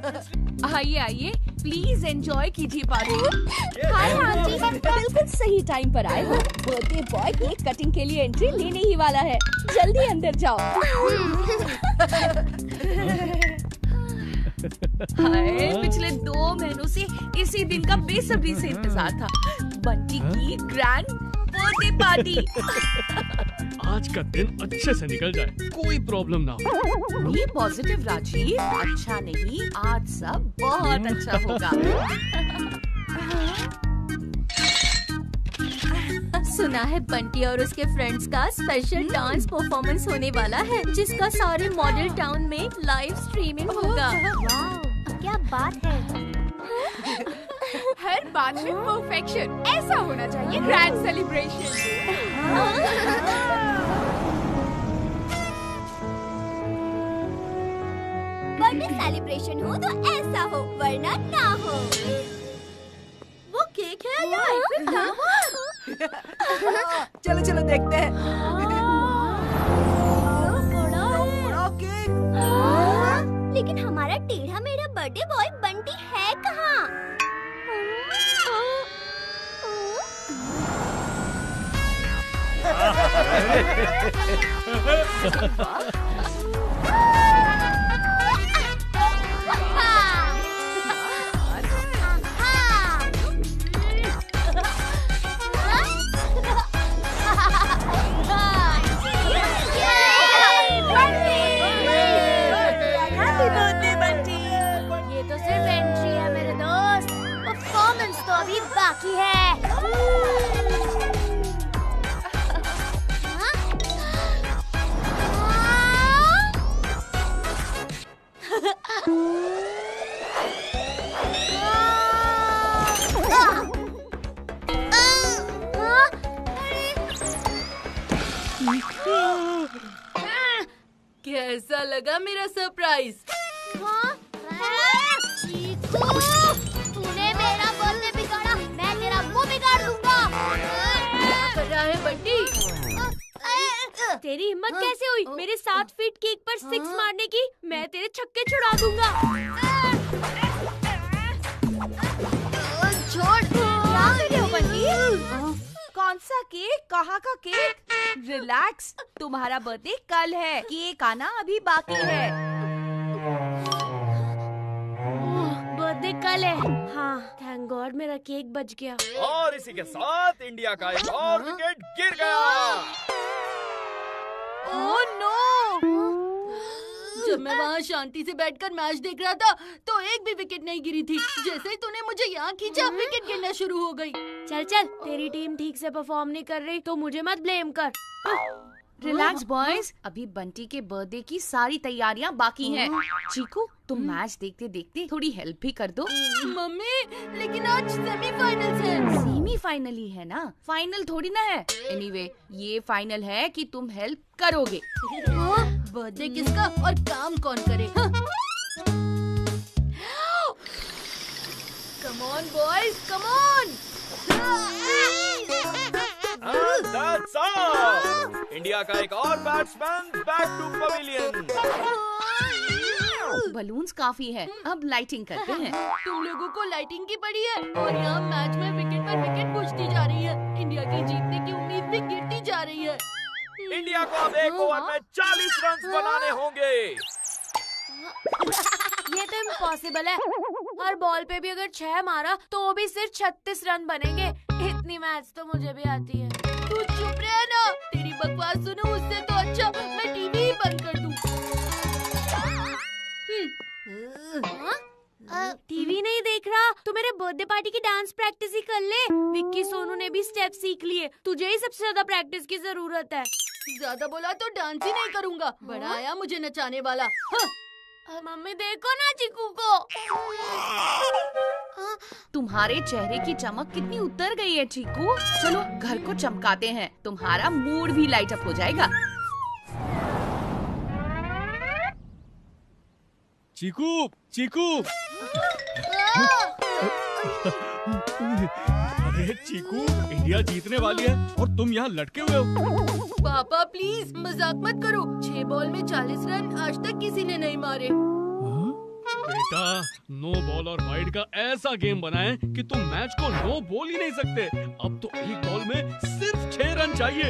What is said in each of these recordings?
आइए आइए, please enjoy कीजिए पार्टी। हाय आंटी, बिल्कुल सही टाइम पर आए हो। बर्थडे बॉय केक कटिंग के लिए एंट्री लेने ही वाला है। जल्दी अंदर जाओ। हाय, पिछले 2 महीनों से इसी दिन का बेसब्री से इंतजार था। बंटी की ग्रैंड बर्थडे पार्टी। आज का दिन अच्छे से निकल जाए, कोई प्रॉब्लम ना हो। बी पॉजिटिव राजीव, अच्छा नहीं, आज सब बहुत अच्छा होगा। सुना है बंटी और उसके फ्रेंड्स का स्पेशल डांस परफॉर्मेंस होने वाला है, जिसका सारे मॉडल टाउन में लाइव स्ट्रीमिंग होगा। वाह, क्या बात है। हर बात में परफेक्शन, ऐसा होना चाहिए ग्रैंड सेलिब्रेशन। बर्थडे सेलिब्रेशन हो तो ऐसा हो, वरना ना हो। वो केक है या आइसक्रीम फ्लेवर? चलो चलो देखते हैं। बड़ा केक। लेकिन हमारा टेढ़ा मेढ़ा बर्थडे बॉय बंटी है कहाँ? बाकी है। कैसा लगा मेरा सरप्राइज? तूने मेरा बर्थडे बिगाड़ा, मैं तेरा मुंह बिगाड़ दूंगा। क्या कर रहा है बंटी? तेरी हिम्मत कैसे हुई मेरे 7 फीट केक पर 6 मारने की? मैं तेरे छक्के छुड़ा दूंगा। छोड़। क्या कर रहे हो बंटी? कौन सा केक? कहाँ का केक? रिलैक्स, तुम्हारा बर्थडे कल है, केक आना अभी बाकी है। बर्थडे कल है। हाँ, थैंक गॉड मेरा केक बच गया। और इसी के साथ इंडिया का एक और विकेट गिर गया। Oh no! जब मैं वहाँ शांति से बैठकर मैच देख रहा था तो एक भी विकेट नहीं गिरी थी। जैसे ही तूने मुझे यहाँ खींचा, विकेट गिरना शुरू हो गई। चल चल, तेरी टीम ठीक से परफॉर्म नहीं कर रही तो मुझे मत ब्लेम कर। रिलैक्स बॉयज, अभी बंटी के बर्थडे की सारी तैयारियां बाकी हैं। चीकू, तुम मैच देखते देखते थोड़ी हेल्प भी कर दो। मम्मी, लेकिन आज सेमीफाइनल्स है। सेमीफाइनल ही है ना, फाइनल थोड़ी ना है। एनीवे, ये फाइनल है कि तुम हेल्प करोगे। बर्थडे किसका और काम कौन करे? Come on boys, come on. And that's all. India का एक और batsman back to pavilion. Balloons काफी है, अब लाइटिंग करते हैं। तुम लोगों को लाइटिंग की पड़ी है और यहाँ मैच में विकेट पर विकेट बुझती जा रही है। इंडिया की जीतने की उम्मीद भी गिरती जा रही है। इंडिया को अब एक ओवर में 40 रन बनाने होंगे। ये तो इम्पॉसिबल है। हर बॉल पे भी अगर 6 मारा तो भी सिर्फ 36 रन बनेंगे। इतनी मैच तो मुझे भी आती है। तू चुप रहे ना, तेरी बकवास सुनो, उससे तो अच्छा मैं टीवी ही बंद कर दूं। टीवी नहीं देख रहा तो मेरे बर्थडे पार्टी की डांस प्रैक्टिस ही कर ले। विक्की सोनू ने भी स्टेप सीख लिए, तुझे ही सबसे ज्यादा प्रैक्टिस की जरूरत है। ज्यादा बोला तो डांस ही नहीं करूंगा। बड़ा आया मुझे नचाने वाला। मम्मी देखो ना चिकू को। तुम्हारे चेहरे की चमक कितनी उतर गई है चीकू। चलो घर को चमकाते हैं, तुम्हारा मूड भी लाइट अप हो जाएगा। चीकू, चीकू। अरे चीकू, इंडिया जीतने वाली है और तुम यहाँ लटके हुए हो। पापा प्लीज मजाक मत करो। 6 बॉल में 40 रन आज तक किसी ने नहीं मारे। बेटा, नो बॉल और वाइड का ऐसा गेम बनाएं कि तुम मैच को नो बॉल ही नहीं सकते। अब तो एक बॉल में सिर्फ 6 रन चाहिए।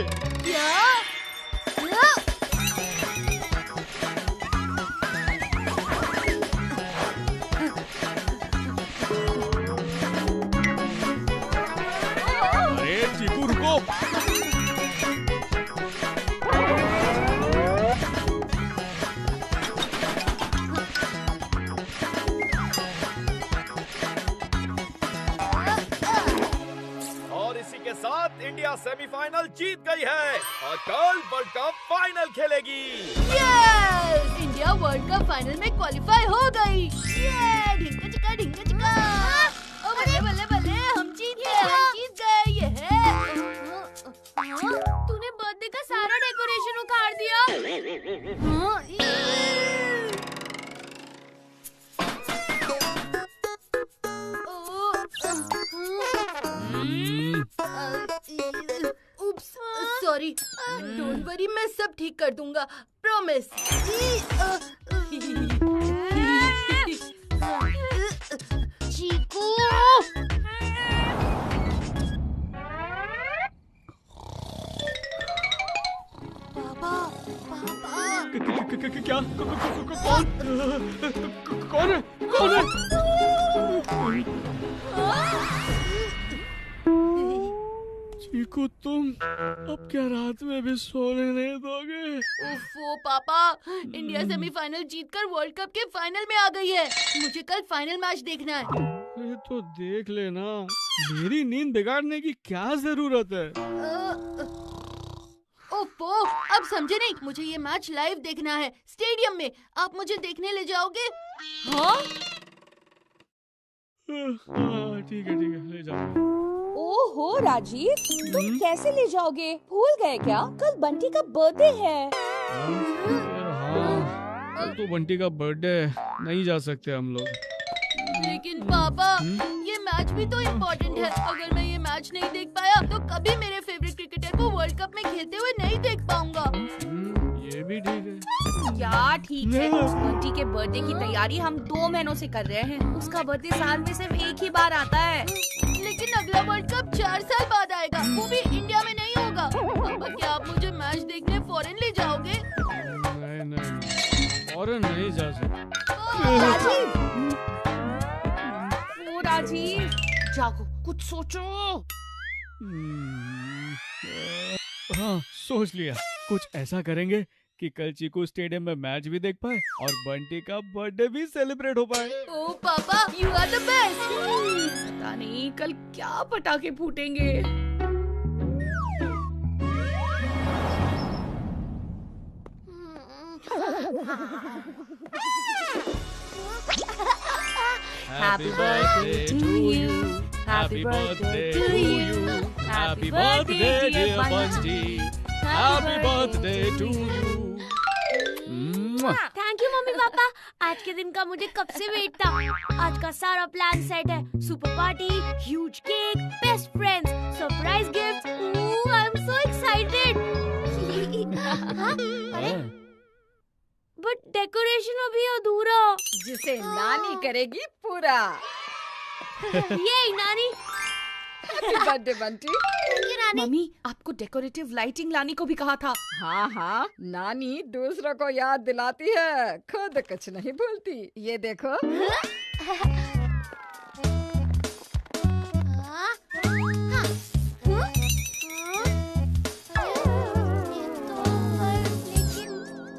अरे चीकू रुको। और इसी के साथ इंडिया सेमीफाइनल जीत गई है और कल वर्ल्ड कप फाइनल खेलेगी। Yes! India world cup final में क्वालिफाई हो गई। ये ढिंका चिका ढिंका चिका। ओ बल्ले बल्ले बल्ले, हम जीत गए ये है। तूने बर्थडे का सारा डेकोरेशन उखाड़ दिया। उप्स, सॉरी। डोंट वरी, मैं सब ठीक कर दूंगा, प्रॉमिस। चीकू, पापा क्या? कौन है? चीकू, तुम अब क्या रात में भी सोने नहीं दोगे? उफ़ो पापा, इंडिया सेमीफाइनल जीतकर वर्ल्ड कप के फाइनल में आ गई है। मुझे कल फाइनल मैच देखना है। अरे तो देख लेना, मेरी नींद बिगाड़ने की क्या जरूरत है? ओफो, अब समझे नहीं। मुझे ये मैच लाइव देखना है, स्टेडियम में। आप मुझे देखने ले जाओगे? हाँ? ठीक है, ले जाओ। ओहो राजीव, तुम कैसे ले जाओगे? भूल गए क्या? कल बंटी का बर्थडे है। हाँ, कल तो बंटी का बर्थडे, नहीं जा सकते हम लोग। लेकिन पापा, ये मैच भी तो इम्पोर्टेंट है। अगर मैं ये मैच नहीं देख पाया तो कभी मेरे फेवरेट क्रिकेटर को वर्ल्ड कप में खेलते हुए नहीं देख पाऊंगा। ये भी ठीक है। क्या ठीक है? बंटी के बर्थडे की तैयारी हम 2 महीनों से कर रहे हैं। उसका बर्थडे साल में सिर्फ एक ही बार आता है। लेकिन अगला वर्ल्ड कप 4 साल बाद आएगा, वो भी इंडिया में नहीं होगा। पापा, क्या आप मुझे मैच देखने फॉरेन ले जाओगे? नहीं, फॉरेन नहीं जा सकते। राजीव, जागो, कुछ सोचो। हाँ, सोच लिया। कुछ ऐसा करेंगे कि कल चीकू स्टेडियम में मैच भी देख पाए और बंटी का बर्थडे भी सेलिब्रेट हो पाए। ओह पापा, यू आर द बेस्ट। पता नहीं कल क्या पटाखे फूटेंगे। Happy birthday to you. Happy birthday to you. Happy birthday dear Bunty. Happy birthday to you. Thank you mummy papa, आज के दिन का मुझे कब से वेट था। आज का सारा प्लान सेट है। Super party, huge cake, best friends, surprise gift. I am so excited. अरे बट डेकोरेशन अभी अधूरा। जिसे नानी करेगी पूरा। ये नानी। Happy birthday Bunty. मम्मी, आपको डेकोरेटिव लाइटिंग लाने को भी कहा था। हाँ, नानी दूसरों को याद दिलाती है, खुद कुछ नहीं भूलती। ये देखो।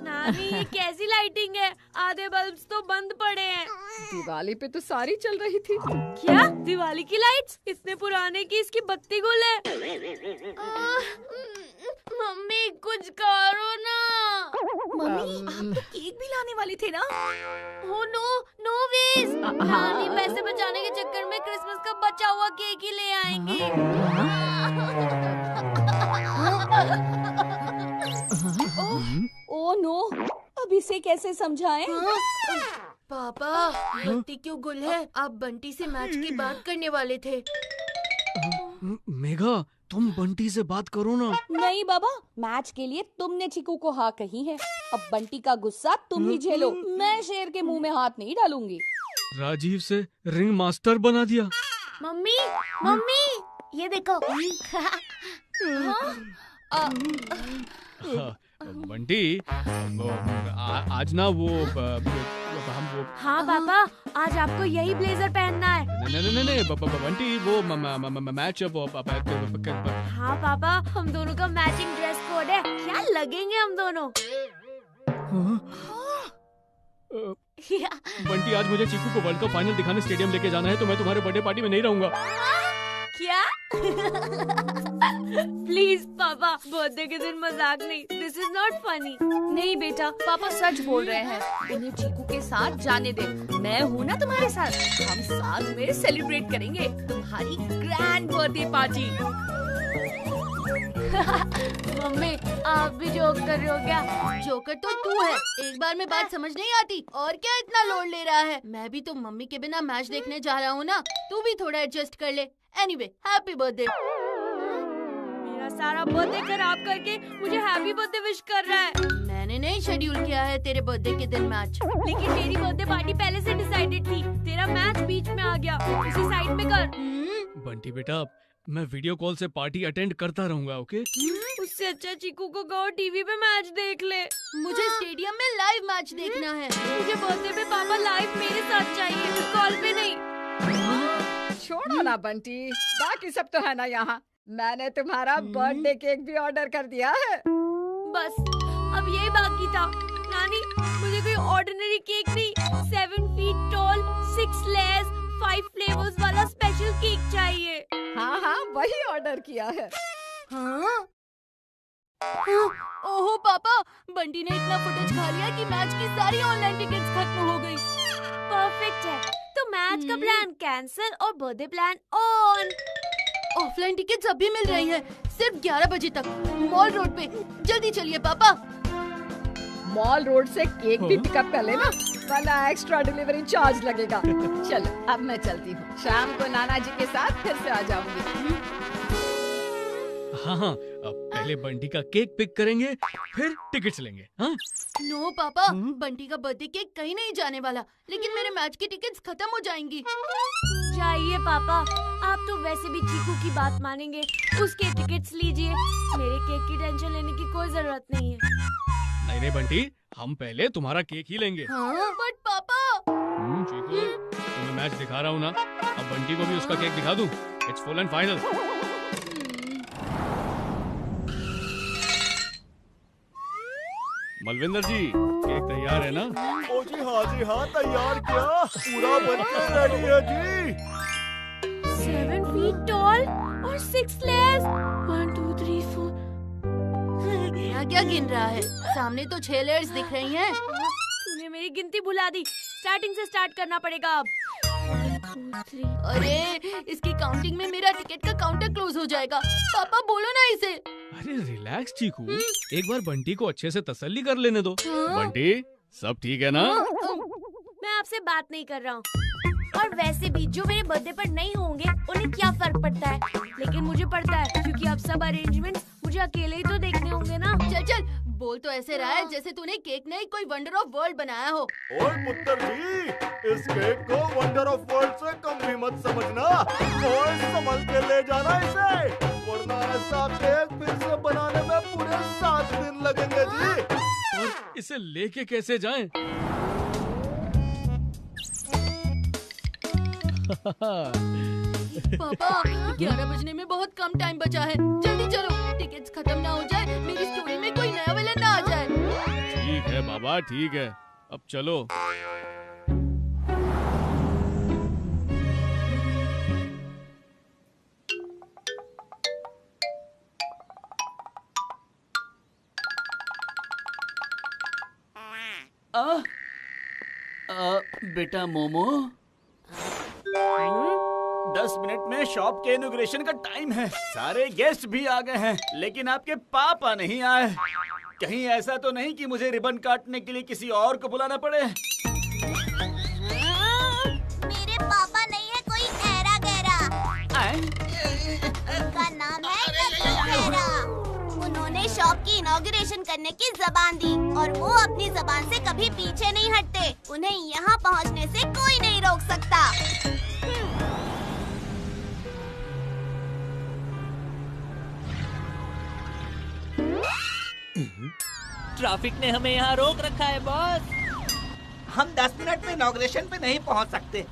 नानी, कैसी लाइटिंग है? आधे बल्ब्स तो बंद पड़े हैं। दिवाली पे तो सारी चल रही थी। क्या दिवाली की लाइट्स? इतने पुराने की इसकी बत्ती गुल है। मम्मी कुछ करो ना। मम्मी, आप तो केक भी लाने वाले थे ना? हो नो वेज। नानी पैसे बचाने के चक्कर में क्रिसमस का बचा हुआ केक ही ले आएंगे। ओह नो, अब इसे कैसे समझाएं? पापा, बत्ती क्यों गुल है? आप बंटी से मैच की बात करने वाले थे। मेघा, तुम बंटी से बात करो ना। नहीं बाबा, मैच के लिए तुमने चीकू को हाँ कही है अब बंटी का गुस्सा तुम ही झेलो, मैं शेर के मुंह में हाथ नहीं डालूंगी। राजीव से रिंग मास्टर बना दिया। मम्मी मम्मी ये देखो। हाँ, बंटी आज ना वो हम वो हाँ पापा, आज आपको यही ब्लेजर पहनना है। नहीं बंटी वो मैच हाँ पापा, हम दोनों का मैचिंग ड्रेस कोड है, क्या लगेंगे हम दोनों। बंटी आज मुझे चीकू को वर्ल्ड कप फाइनल दिखाने स्टेडियम लेके जाना है, तो मैं तुम्हारे बर्थडे पार्टी में नहीं रहूंगा। क्या? प्लीज पापा, बर्थडे के दिन मजाक नहीं, दिस इज नॉट फनी। नहीं बेटा, पापा सच बोल रहे हैं, उन्हें चीकू के साथ जाने दे। मैं हूँ ना तुम्हारे साथ, हम साथ में सेलिब्रेट करेंगे तुम्हारी ग्रैंड बर्थडे पार्टी। मम्मी आप भी जोक कर रहे हो क्या? जोकर तो तू है, एक बार में बात समझ नहीं आती और क्या इतना लोड ले रहा है। मैं भी तो मम्मी के बिना मैच देखने जा रहा हूँ ना, तू भी थोड़ा एडजस्ट कर ले। Anyway, happy birthday. मेरा सारा बर्थडे खराब करके मुझे हैप्पी बर्थडे विश कर रहा है। मैंने नहीं शेड्यूल किया है तेरे बर्थडे के दिन मैच, लेकिन मेरी बर्थडे पार्टी पहले से डिसाइडेड थी, तेरा मैच बीच में आ गया, उसे साइड में कर। बंटी बेटा, मैं वीडियो कॉल से पार्टी अटेंड करता रहूंगा, ओके? उससे अच्छा चीकू को कहो टीवी पे मैच देख ले। मुझे स्टेडियम में लाइव मैच देखना है। मुझे बर्थडे पे पापा लाइव मेरे साथ चाहिए, कॉल पे नहीं। छोड़ो ना बंटी, बाकी सब तो है ना यहाँ। मैंने तुम्हारा बर्थडे केक भी ऑर्डर कर दिया है। बस अब यही बाकी था। नानी, मुझे कोई ऑर्डिनरी केक नहीं, 7 फीट टॉल, 6 लेयर्स, 5 फ्लेवर्स वाला स्पेशल केक चाहिए। हाँ हाँ, वही ऑर्डर किया है। हाँ? ओहो पापा, बंटी ने इतना फुटेज खा लिया कि मैच की सारी ऑनलाइन टिकट्स खत्म हो गई। परफेक्ट है, तो मैच का प्लान कैंसिल और birthday plan on. Offline tickets अभी मिल रही हैं, सिर्फ 11 बजे तक, मॉल रोड पे। जल्दी चलिए पापा। मॉल रोड से केक भी पिकअप कर लेना, वरना एक्स्ट्रा डिलीवरी चार्ज लगेगा। चलो अब मैं चलती हूँ, शाम को नाना जी के साथ फिर से आ जाऊंगी। हाँ, पहले बंटी का केक पिक करेंगे, फिर टिकट्स लेंगे। हाँ? नो पापा, बंटी का बर्थडे केक कहीं नहीं जाने वाला, लेकिन मेरे मैच की टिकट्स खत्म हो जाएंगी। जाइए पापा, आप तो वैसे भी चीकू की बात मानेंगे, उसके टिकट्स लीजिए, मेरे केक की टेंशन लेने की कोई जरूरत नहीं है। नहीं बंटी, हम पहले तुम्हारा केक ही लेंगे। हाँ? बट पापा। चीकू, तुम्हें मैच दिखा रहा हूँ ना, अब बंटी को भी उसका केक दिखा दूँ। It's full and final. Malvinder ji, cake तैयार है ना? ओ जी हाँ तैयार, क्या पूरा बनकर रेडी है जी। 7 फीट टॉल और 6 लेयर्स, 1 2 3 4। क्या गिन रहा है? सामने तो 6 लेयर्स दिख रही हैं। तूने मेरी गिनती भुला दी, स्टार्टिंग से स्टार्ट करना पड़ेगा अब। 1 2 3। अरे इसकी काउंटिंग में मेरा टिकट का काउंटर क्लोज हो जाएगा। पापा बोलो ना इसे। अरे रिलैक्स चीकू, एक बार बंटी को अच्छे से तसल्ली कर लेने दो। बंटी, सब ठीक है ना? मैं आपसे बात नहीं कर रहा हूँ, और वैसे भी जो मेरे बर्थडे पर नहीं होंगे उन्हें क्या फर्क पड़ता है, लेकिन मुझे पड़ता है, क्योंकि अब सब अरेंजमेंट्स मुझे अकेले ही तो देखने होंगे ना। चल चल, बोल तो ऐसे रहा है जैसे तूने केक नहीं कोई वंडर ऑफ वर्ल्ड बनाया हो। और पुत्र जी, इस केक को वंडर ऑफ वर्ल्ड से कम भी मत समझना, और संभल के ले जाना इसे, वरना ऐसा केक फिर से बनाने में पूरे 7 दिन लगेंगे जी। और इसे लेके कैसे जाएं? पापा, 11 बजने में बहुत कम टाइम बचा है, जल्दी चलो, टिकट्स खत्म ना हो जाए, मेरी स्टोरी में कोई नया विलेन ना आ जाए। ठीक है बाबा, ठीक है, अब चलो। बेटा मोमो, 10 मिनट में शॉप के इनॉग्रेशन का टाइम है। सारे गेस्ट भी आ गए हैं, लेकिन आपके पापा नहीं आए। कहीं ऐसा तो नहीं कि मुझे रिबन काटने के लिए किसी और को बुलाना पड़े? मेरे पापा नहीं है कोई ऐरा गैरा, उनका नाम है कपिल गैरा। उन्होंने शॉप की इनॉग्रेशन करने की ज़बान दी और वो अपनी ज़बान से कभी पीछे नहीं हटते। उन्हें यहाँ पहुँचने से कोई नहीं रोक सकता। ट्रैफिक ने हमें यहाँ रोक रखा है बॉस। हम 10 मिनट में इनॉग्रेशन पे नहीं पहुँच सकते।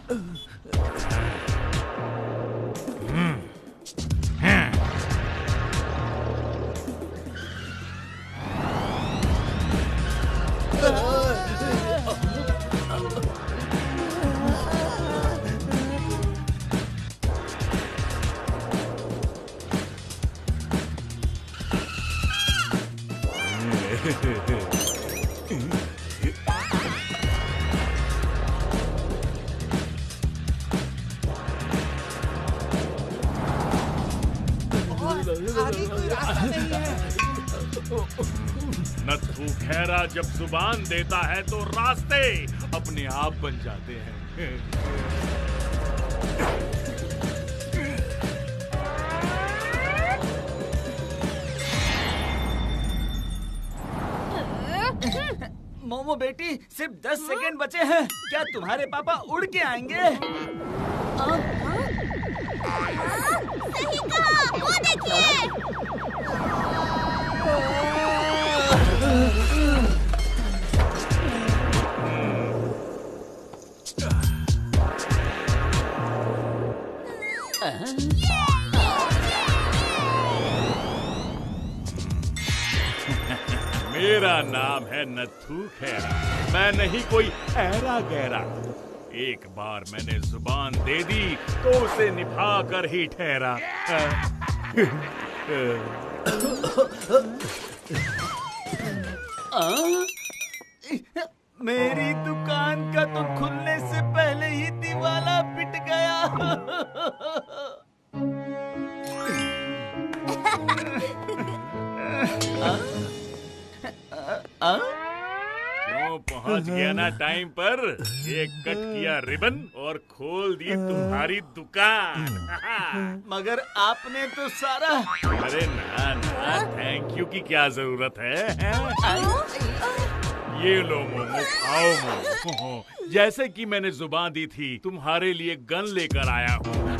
आगे कोई रास्ता नहीं है। नत्थू खैरा जब जुबान देता है तो रास्ते अपने आप बन जाते हैं। मोमो बेटी, सिर्फ 10 सेकेंड बचे हैं। क्या तुम्हारे पापा उड़ के आएंगे? सही कहा, वो देखिए। मेरा नाम है नत्थू खैरा। मैं नहीं कोई ऐरा गैरा। एक बार मैंने जुबान दे दी तो उसे निभा कर ही ठहरा। मेरी दुकान का तो खुलने से पहले ही दिवाला पिट गया। क्यों पहुंच गया ना टाइम पर? एक कट किया रिबन और खोल दी तुम्हारी दुकान। मगर आपने तो सारा। अरे ना ना, थैंक यू की क्या जरूरत है? ये लो मोमो, खाओ मोमो। जैसे कि मैंने जुबान दी थी, तुम्हारे लिए गन लेकर आया हूँ।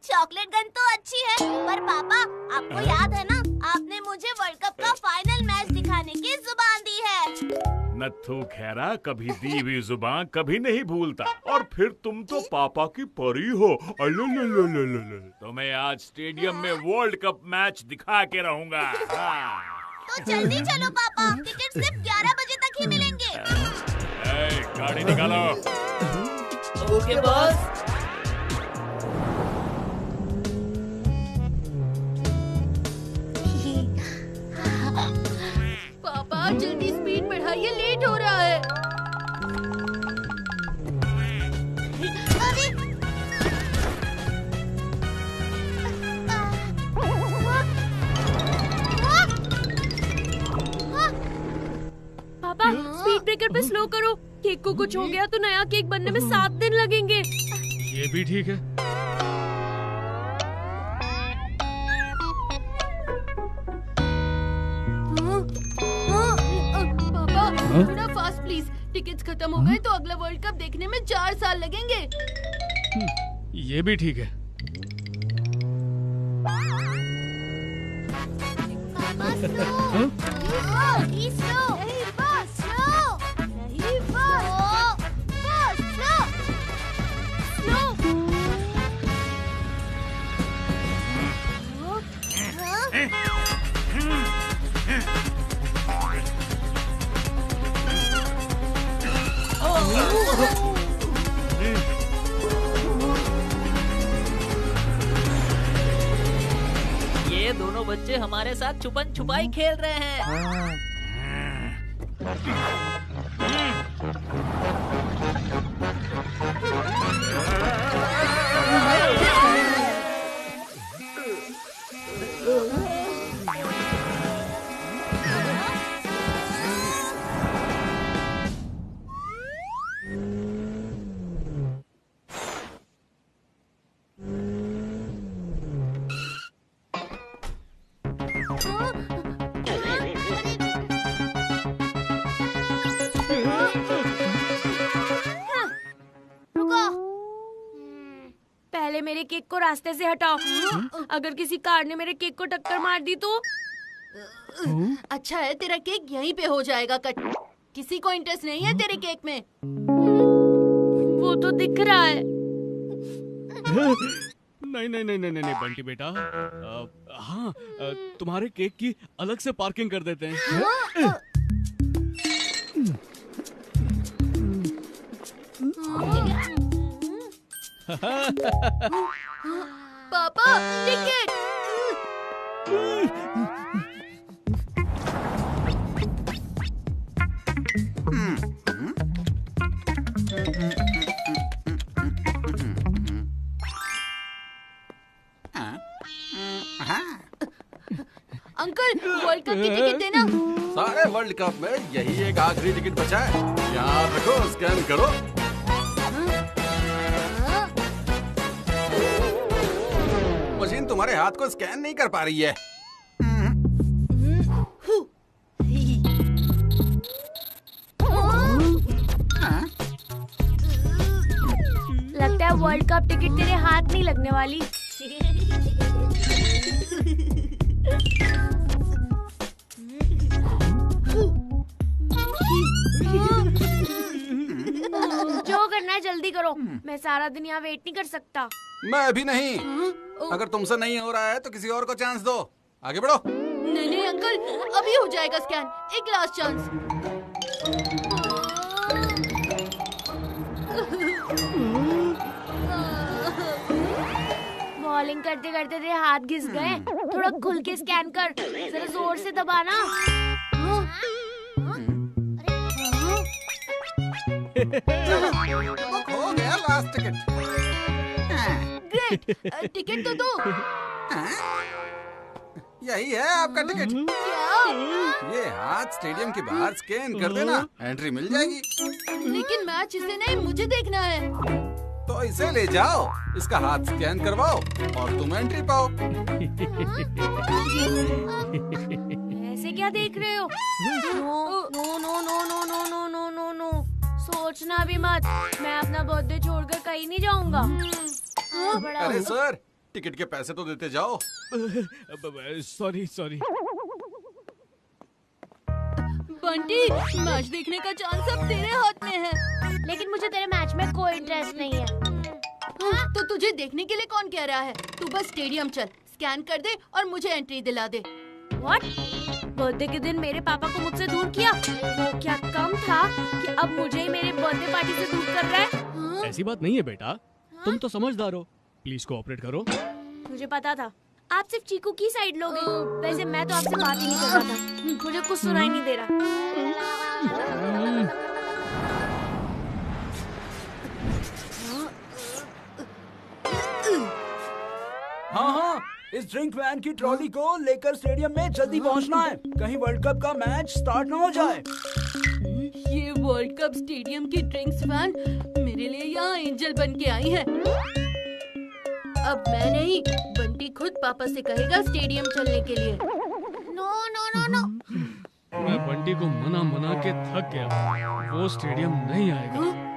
चॉकलेट गन तो अच्छी है, पर पापा आपको याद है ना, आपने मुझे वर्ल्ड कप का फाइनल मैच दिखाने की जुबान दी है। नत्थू खैरा कभी दी हुई जुबान कभी नहीं भूलता। और फिर तुम तो पापा की परी हो। तो मैं आज स्टेडियम में वर्ल्ड कप मैच दिखा के रहूंगा। तो जल्दी चलो पापा, टिकट सिर्फ 11 बजे तक ही मिलेंगे। गाड़ी निकालो। Okay boss. पापा जल्दी स्पीड बढ़ाइए, लेट हो रहा है। पापा स्पीड ब्रेकर पे स्लो करो। केक को कुछ हो गया तो नया केक बनने में 7 दिन लगेंगे। ये भी ठीक है। पापा थोड़ा फास्ट प्लीज। टिकट्स खत्म हो गए तो अगला वर्ल्ड कप देखने में 4 साल लगेंगे। ये भी ठीक है। ये दोनों बच्चे हमारे साथ छुपन छुपाई खेल रहे हैं। पहले मेरे केक को रास्ते से हटाओ। अगर किसी कार ने मेरे केक को टक्कर मार दी तो? अच्छा है तेरा केक यहीं पे हो जाएगा कट। किसी को इंटरेस्ट नहीं है तेरे केक में? वो तो दिख रहा है। नहीं बंटी बेटा, हाँ, तुम्हारे केक की अलग से पार्किंग कर देते हैं। पापा टिकट। अंकल वर्ल्ड कप की टिकट देना। सारे वर्ल्ड कप में यही एक आखिरी टिकट बचा है। यहाँ रखो, स्कैन करो। मशीन तुम्हारे हाथ को स्कैन नहीं कर पा रही है। लगता है वर्ल्ड कप टिकट तेरे हाथ नहीं लगने वाली। जो करना है जल्दी करो, मैं सारा दिन यहाँ वेट नहीं कर सकता। मैं भी नहीं। अगर तुमसे नहीं हो रहा है तो किसी और को चांस दो। आगे बढ़ो। नहीं अंकल, अभी हो जाएगा स्कैन। एक लास्ट चांस। बॉलिंग करते करते तेरे हाथ घिस गए। थोड़ा खुल के स्कैन कर, जरा जोर से दबाना। हो गया लास्ट टिकट। ग्रेट, टिकट तो दो। यही है आपका टिकट। ये हाथ स्टेडियम के बाहर स्कैन कर देना, एंट्री मिल जाएगी। लेकिन मैच इसे नहीं, मुझे देखना है। तो इसे ले जाओ, इसका हाथ स्कैन करवाओ और तुम एंट्री पाओ। ऐसे क्या देख रहे हो? No no no no no no no no no no, सोचना भी मत। मैं अपना बर्थडे छोड़कर कहीं नहीं जाऊंगा। अरे सर, टिकट के पैसे तो देते जाओ। सॉरी। बंटी, मैच देखने का चांस अब तेरे हाथ में है। लेकिन मुझे तेरे मैच में कोई इंटरेस्ट नहीं है। तो तुझे देखने के लिए कौन कह रहा है? तू बस स्टेडियम चल, स्कैन कर दे और मुझे एंट्री दिला दे। What? बर्थडे के दिन मेरे पापा को मुझसे दूर किया। वो क्या कम था कि अब मुझे ही मेरे बर्थडे पार्टी से दूर कर रहा है? ऐसी बात नहीं है बेटा, तुम तो समझदार हो। प्लीज कोऑपरेट करो। मुझे पता था आप सिर्फ चीकू की साइड लोगे। वैसे मैं तो आपसे बात ही नहीं कर रहा था। मुझे कुछ सुनाई नहीं दे रहा। हाँ, इस ड्रिंक वैन की ट्रॉली को लेकर स्टेडियम में जल्दी पहुंचना है, कहीं वर्ल्ड कप का मैच स्टार्ट ना हो जाए। ये वर्ल्ड कप स्टेडियम की ड्रिंक्स वैन मेरे लिए यहाँ एंजल बन के आई है। अब मैं नहीं, बंटी खुद पापा से कहेगा स्टेडियम चलने के लिए। No no no no. मैं बंटी को मना के थक गया। वो स्टेडियम नहीं आएगा।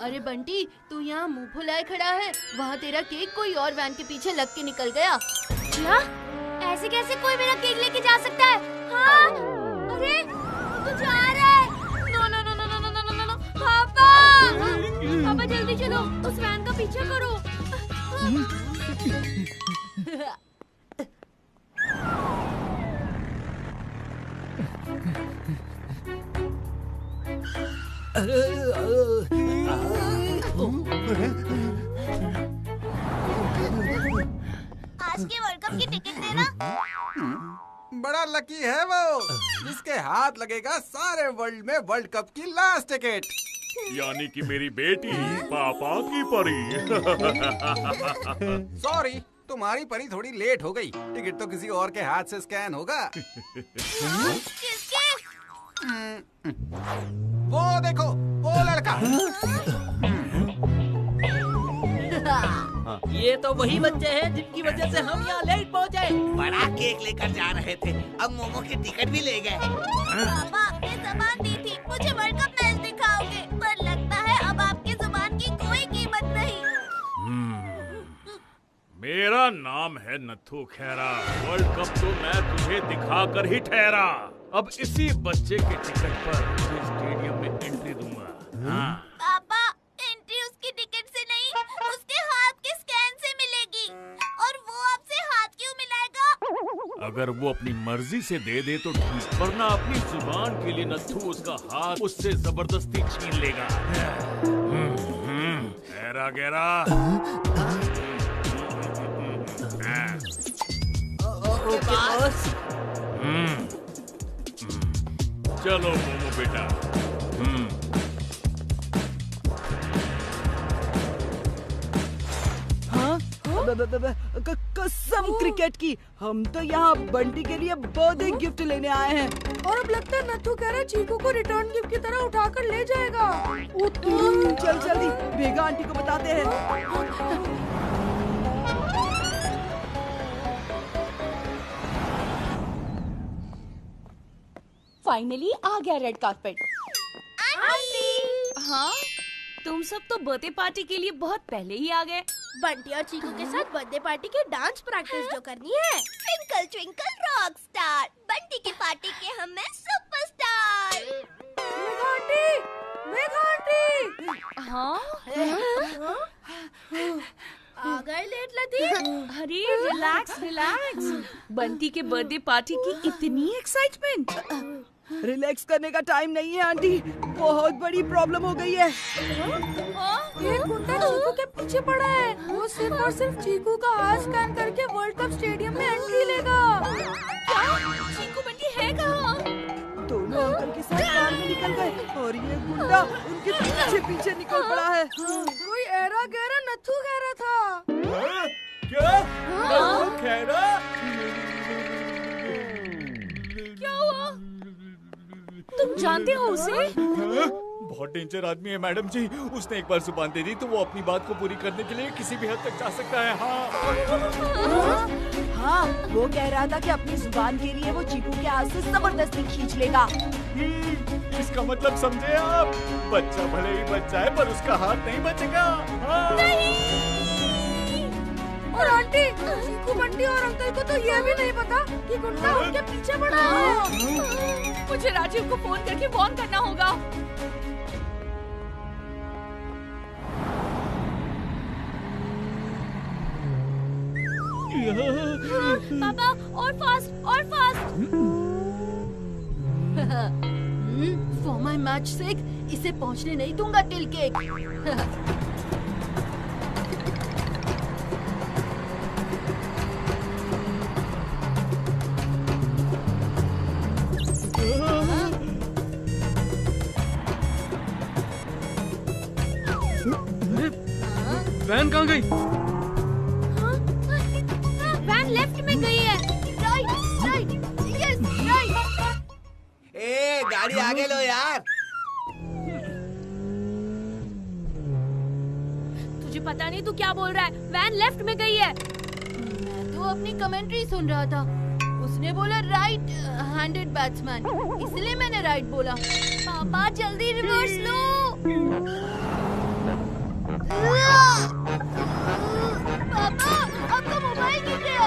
अरे बंटी, तू यहाँ मुंह फुलाए खड़ा है। वहाँ तेरा केक कोई और वैन के पीछे लग के निकल गया। क्या? ऐसे कैसे कोई मेरा केक लेके जा सकता है? हाँ? अरे तू जा रहा है? No no no no no no no no, पापा! पापा जल्दी चलो, उस वैन का पीछा करो। आज के वर्ल्ड कप की टिकट देना। बड़ा लकी है वो, जिसके हाथ लगेगा सारे वर्ल्ड में वर्ल्ड कप की लास्ट टिकट। यानी कि मेरी बेटी पापा की परी। सॉरी, तुम्हारी परी थोड़ी लेट हो गई। टिकट तो किसी और के हाथ से स्कैन होगा। किसके? वो देखो, वो लड़का। ये तो वही बच्चे हैं जिनकी वजह से हम यहाँ लेट पहुँचे। बड़ा केक लेकर जा रहे थे, अब मोमो की टिकट भी ले गए। पापा, आपने ज़बान दी थी मुझे वर्ल्ड कप मैच दिखाओगे, पर लगता है अब आपकी ज़ुबान की कोई कीमत नहीं। मेरा नाम है नथु खेरा। वर्ल्ड कप तो मैं तुझे दिखाकर ही ठहरा। अब इसी बच्चे के टिकट पर तुझे स्टेडियम में एंट्री दूंगा। हाँ। पापा, एंट्री उसकी टिकट से नहीं, उसके हाथ के स्कैन से मिलेगी। और वो आपसे हाथ क्यों मिलाएगा? अगर वो अपनी मर्जी से दे दे तो ठीक, वरना अपनी जुबान के लिए नथु उसका हाथ उससे जबरदस्ती छीन लेगा। गहरा गहरा। चलो मोमो बेटा। हाँ? कसम क्रिकेट की, हम तो यहाँ बंटी के लिए बर्थडे गिफ्ट लेने आए हैं। और अब लगता है नथु कह रहा चीकू को रिटर्न गिफ्ट की तरह उठाकर ले जाएगा। चल जल्दी भेगा आंटी को बताते हैं। फाइनली आ गया रेड कार्पेट। हाँ, तुम सब तो बर्थडे पार्टी के लिए बहुत पहले ही आ गए। बंटी और चीकू के साथ बर्थडे पार्टी की डांस प्रैक्टिस जो करनी है। Twinkle twinkle rock star, Bunty की पार्टी के हम हैं सुपरस्टार। मेघा आंटी। हाँ? आ गए लेट लती। अरे रिलैक्स रिलैक्स। बंटी के बर्थडे पार्टी की इतनी एक्साइटमेंट। रिलैक्स करने का टाइम नहीं है आंटी, बहुत बड़ी प्रॉब्लम हो गई है। ये गुंडा चीकू के पीछे पड़ा है। वो सिर्फ और सिर्फ चीकू का हाथ स्कैन करके वर्ल्ड कप स्टेडियम में एंट्री लेगा। क्या? चीकू बंटी है कहाँ? दोनों अंकल के साथ कार में निकल गए और ये गुंडा उनके पीछे पीछे निकल पड़ा है। कोई एरा गहरा नथु गहरा था। क्या? नथु खेरा? क्या हुआ? तुम जानते हो उसे? बहुत डेंजर आदमी है मैडम जी। उसने एक बार जुबान दे दी तो वो अपनी बात को पूरी करने के लिए किसी भी हद तक जा सकता है। हाँ, वो कह रहा था कि अपनी जुबान के लिए वो चीकू के हाथ से जबरदस्ती खींच लेगा। इसका मतलब समझे आप? बच्चा भले ही बच्चा है पर उसका हाथ नहीं बचेगा। नहीं। और आंटी, चीकू बंटी और अंकल को तो ये भी नहीं पता कि गुंडा उनके पीछे पड़ा है। मुझे राजीव को फोन करके वार्न करना होगा। पापा और फास्ट और फास्ट। फॉर माय मैच सेक इसे पहुंचने नहीं दूंगा टिल केक। वैन कहाँ गई? वैन लेफ्ट में गई है। Right right yes right. ए गाड़ी आगे लो यार। तुझे पता नहीं तू क्या बोल रहा है? वैन लेफ्ट में गई है। मैं तो अपनी कमेंट्री सुन रहा था। उसने बोला राइट हैंडेड बैट्समैन, इसलिए मैंने राइट बोला। पापा जल्दी रिवर्स लो। पापा आपका मोबाइल गिर गया।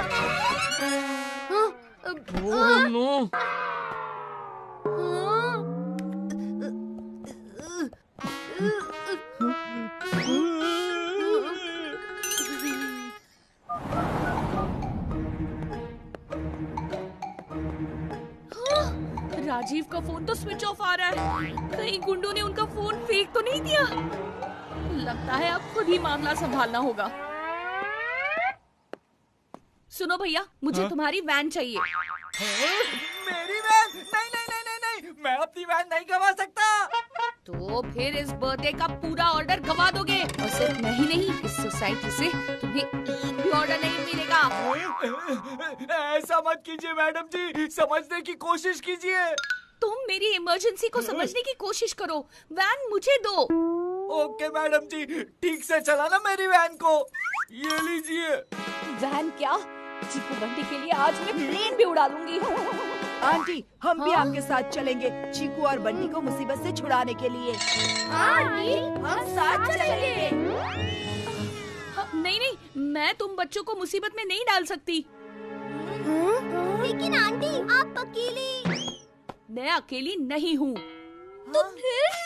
Oh no. राजीव का फोन तो स्विच ऑफ आ रहा है। कहीं गुंडों ने उनका फोन फेंक तो नहीं दिया? लगता है अब खुद ही मामला संभालना होगा। सुनो भैया, मुझे तुम्हारी वैन चाहिए। मेरी वैन? नहीं नहीं नहीं नहीं नहीं, मैं अपनी वैन नहीं गवा सकता। तो फिर इस बर्थडे का पूरा ऑर्डर गवा दोगे। और सिर्फ मैं ही नहीं, इस सोसाइटी से तुम्हें एक भी ऑर्डर नहीं मिलेगा। ऐसा मत कीजिए मैडम जी, समझने की कोशिश कीजिए। तुम मेरी इमरजेंसी को समझने की कोशिश करो। वैन मुझे दो। ओके मैडम जी, ठीक से चलाना मेरी वैन को। ये लीजिए। वैन क्या? चीकू बंटी के लिए आज मैं प्लेन भी उड़ा लूंगी। आंटी, हम भी आपके साथ चलेंगे चीकू और बंटी को मुसीबत से छुड़ाने के लिए। हाँ, हम साथ चलेंगे। नहीं नहीं नहीं, मैं तुम बच्चों को मुसीबत में नहीं डाल सकती। लेकिन आंटी आप अकेली। मैं अकेली नहीं हूँ। तो फिर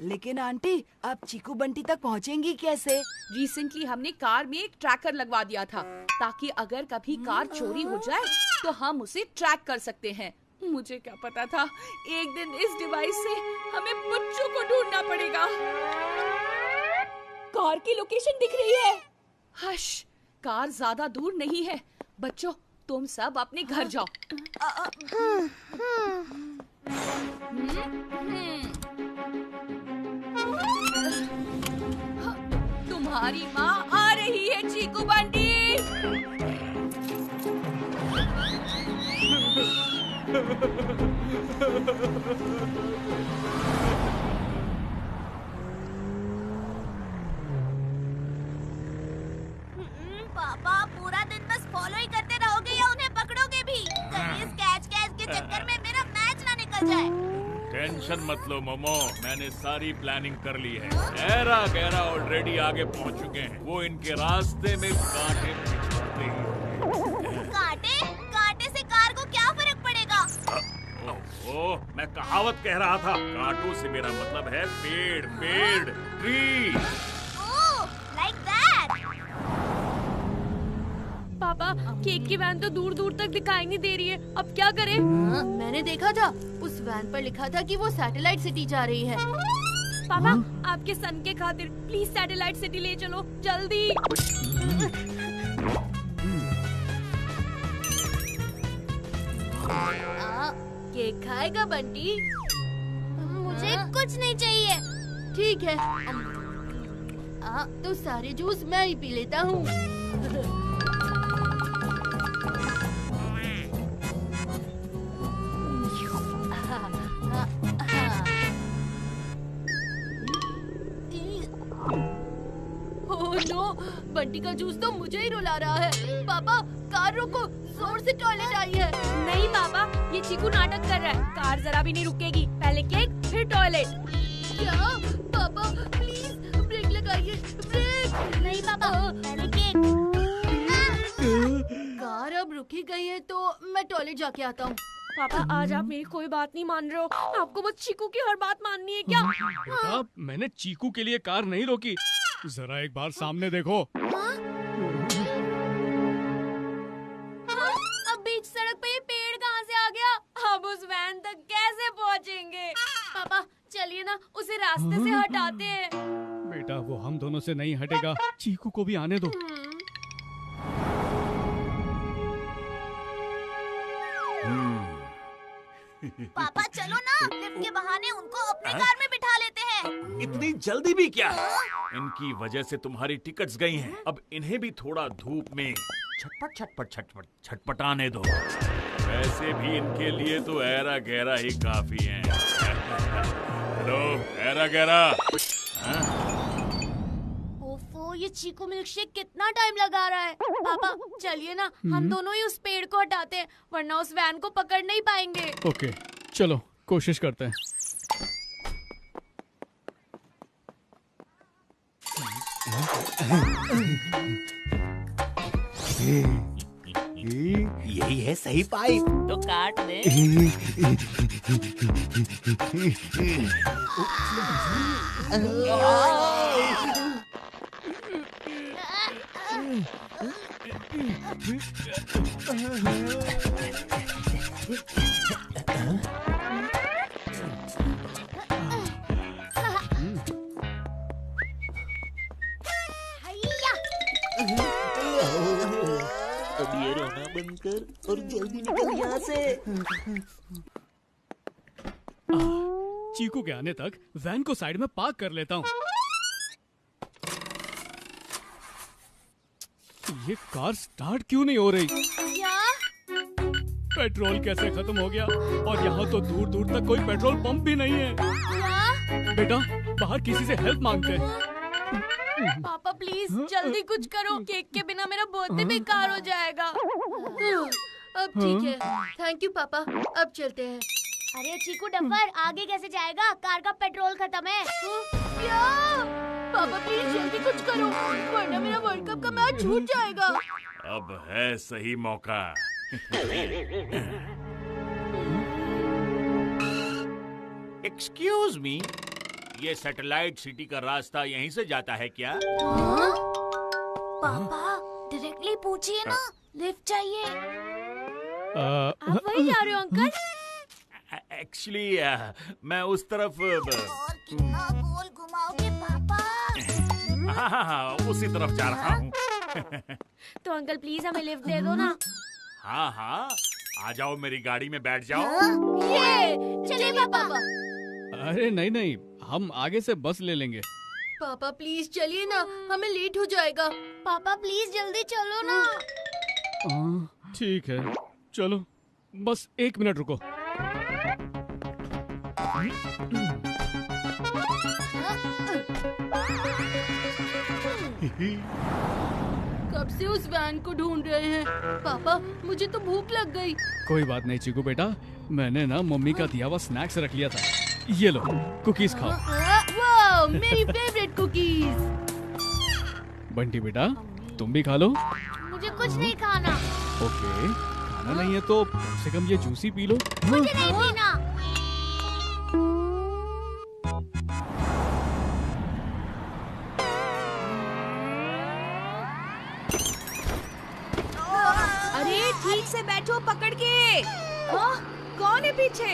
लेकिन आंटी आप चीकू बंटी तक पहुंचेंगी कैसे? रिसेंटली हमने कार में एक ट्रैकर लगवा दिया था ताकि अगर कभी कार चोरी हो जाए तो हम उसे ट्रैक कर सकते हैं। मुझे क्या पता था एक दिन इस डिवाइस से हमें बच्चों को ढूंढना पड़ेगा। कार की लोकेशन दिख रही है। हश, कार ज्यादा दूर नहीं है। बच्चों तुम सब अपने घर जाओ। तुम्हारी माँ आ रही है चीकू बंटी। पापा पूरा दिन बस फॉलो ही करते रहोगे या उन्हें पकड़ोगे भी? कहीं इस कैच के चक्कर में मेरा मैच ना निकल जाए। टेंशन मत लो मोमो, मैंने सारी प्लानिंग कर ली है। एरा गैरा ऑलरेडी आगे पहुंच चुके हैं। वो इनके रास्ते में कांटे पिछड़ते ही। कांटे से कार को क्या फर्क पड़ेगा? ओह, मैं कहावत कह रहा था। कांटों से मेरा मतलब है पेड़, ट्री। Like that. पापा केक की वैन तो दूर दूर तक दिखाई नहीं दे रही है, अब क्या करें? मैंने देखा था, उस वैन पर लिखा था कि वो सैटेलाइट सिटी जा रही है। पापा आपके सन के खातिर प्लीज सैटेलाइट सिटी ले चलो जल्दी। केक खाएगा बंटी? मुझे कुछ नहीं चाहिए। ठीक है, तो सारे जूस मैं ही पी लेता हूँ। बंटी का जूस तो मुझे ही रुला रहा है। पापा कार रोको, जोर से टॉयलेट आई है। नहीं पापा, ये चीकू नाटक कर रहा है। कार जरा भी नहीं रुकेगी, पहले केक फिर टॉयलेट। क्या? पापा प्लीज ब्रेक लगाइए, ब्रेक। नहीं पापा, पहले केक। कार अब रुकी गई है तो मैं टॉयलेट जाके आता हूँ। पापा आज आप मेरी कोई बात नहीं मान रहे हो, आपको बस चीकू की हर बात माननी है क्या? बेटा, मैंने चीकू के लिए कार नहीं रोकी, जरा एक बार सामने देखो। अब बीच सड़क पे ये पेड़ कहाँ से आ गया? अब उस वैन तक कैसे पहुँचेंगे? पापा चलिए ना, उसे रास्ते से हटाते हैं। बेटा वो हम दोनों से नहीं हटेगा, चीकू को भी आने दो। पापा चलो ना, लिफ्ट के बहाने उनको अपने कार में बिठा लेते हैं। इतनी जल्दी भी क्या? इनकी वजह से तुम्हारी टिकट्स गई हैं। अब इन्हें भी थोड़ा धूप में छटपटाने दो। वैसे भी इनके लिए तो एरा गैरा ही काफी है। हेलो एरा गैरा। ओफो, ये चीकू मिल्कशेक कितना टाइम लगा रहा है। पापा चलिए ना, हम दोनों ही उस पेड़ को हटाते हैं, वरना उस वैन को पकड़ नहीं पाएंगे। ओके चलो कोशिश करते हैं। यही है सही पाइप। तो काट दे। अब ये रोना बंद कर और जल्दी निकल यहाँ से। चीकू के आने तक वैन को साइड में पार्क कर लेता हूँ। ये कार स्टार्ट क्यों नहीं हो रही? क्या? पेट्रोल कैसे खत्म हो गया? और यहाँ तो दूर दूर तक कोई पेट्रोल पंप भी नहीं है। क्या? बेटा बाहर किसी से हेल्प मांगते हैं। पापा प्लीज जल्दी कुछ करो, केक के बिना मेरा बर्थडे बेकार हो जाएगा। अब ठीक है, थैंक यू पापा, अब चलते हैं। अरे चीकू डब्बर, आगे कैसे जाएगा? कार का पेट्रोल खत्म है। क्या? पापा प्लीज जल्दी कुछ करो, वरना मेरा वर्ल्ड कप का मैच छूट जाएगा। अब है सही मौका। एक्सक्यूज मी, ये सैटेलाइट सिटी का रास्ता यहीं से जाता है क्या? पापा डायरेक्टली पूछिए ना, लिफ्ट चाहिए। आप वही जा रहे हो अंकल? एक्चुअली मैं उस तरफ और कितना गोल घुमाओगे पापा? हाँ, उसी तरफ जा रहा हूँ। तो अंकल प्लीज हमें लिफ्ट दे दो ना। हाँ हाँ, आ जाओ, मेरी गाड़ी में बैठ जाओ। ये चलिए पापा। अरे नहीं नहीं, हम आगे से बस ले लेंगे। पापा प्लीज चलिए ना, हमें लेट हो जाएगा। पापा प्लीज जल्दी चलो ना। ठीक है, चलो, बस 1 मिनट रुको। कब से उस वैन को ढूंढ रहे हैं। पापा मुझे तो भूख लग गई। कोई बात नहीं चीकू बेटा, मैंने ना मम्मी का दिया हुआ स्नैक्स रख लिया था। ये लो, कुकीज खाओ। वाह, मेरी फेवरेट कुकीज। बंटी बेटा, तुम भी खा लो। मुझे कुछ नहीं खाना। ओके, खाना नहीं है तो कम से कम ये जूस ही पी लो। मुझे नहीं पीना। अरे ठीक से बैठो पकड़ के। हाँ, कौन है पीछे?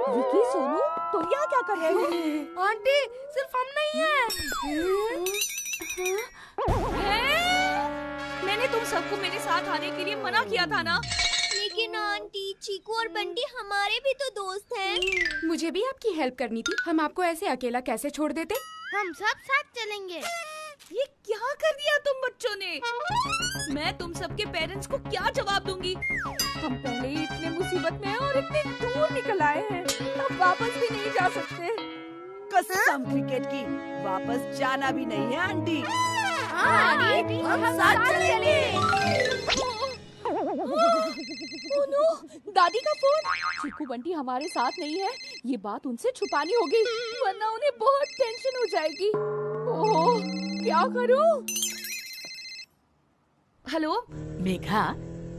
विकी, सोनू, तुम यहाँ क्या कर रहे हो? आंटी सिर्फ हम नहीं हैं? मैंने तुम सबको मेरे साथ आने के लिए मना किया था ना। लेकिन आंटी, चीकू और बंटी हमारे भी तो दोस्त हैं। मुझे भी आपकी हेल्प करनी थी। हम आपको ऐसे अकेला कैसे छोड़ देते? हम सब साथ चलेंगे। ये क्या कर दिया तुम बच्चों ने? मैं तुम सबके पेरेंट्स को क्या जवाब दूंगी? हम पहले ही इतने मुसीबत में हैं और इतने दूर निकल आए हैं, अब वापस भी नहीं जा सकते। कसम क्रिकेट की, वापस जाना भी नहीं है आंटी। आंटी, हम साथ चलेंगे। ओह नो, दादी का फोन। चीकू बंटी हमारे साथ नहीं है, ये बात उनसे छुपानी होगी, वरना उन्हें बहुत टेंशन हो जाएगी। ओह, क्या करूं? हेलो मेघा,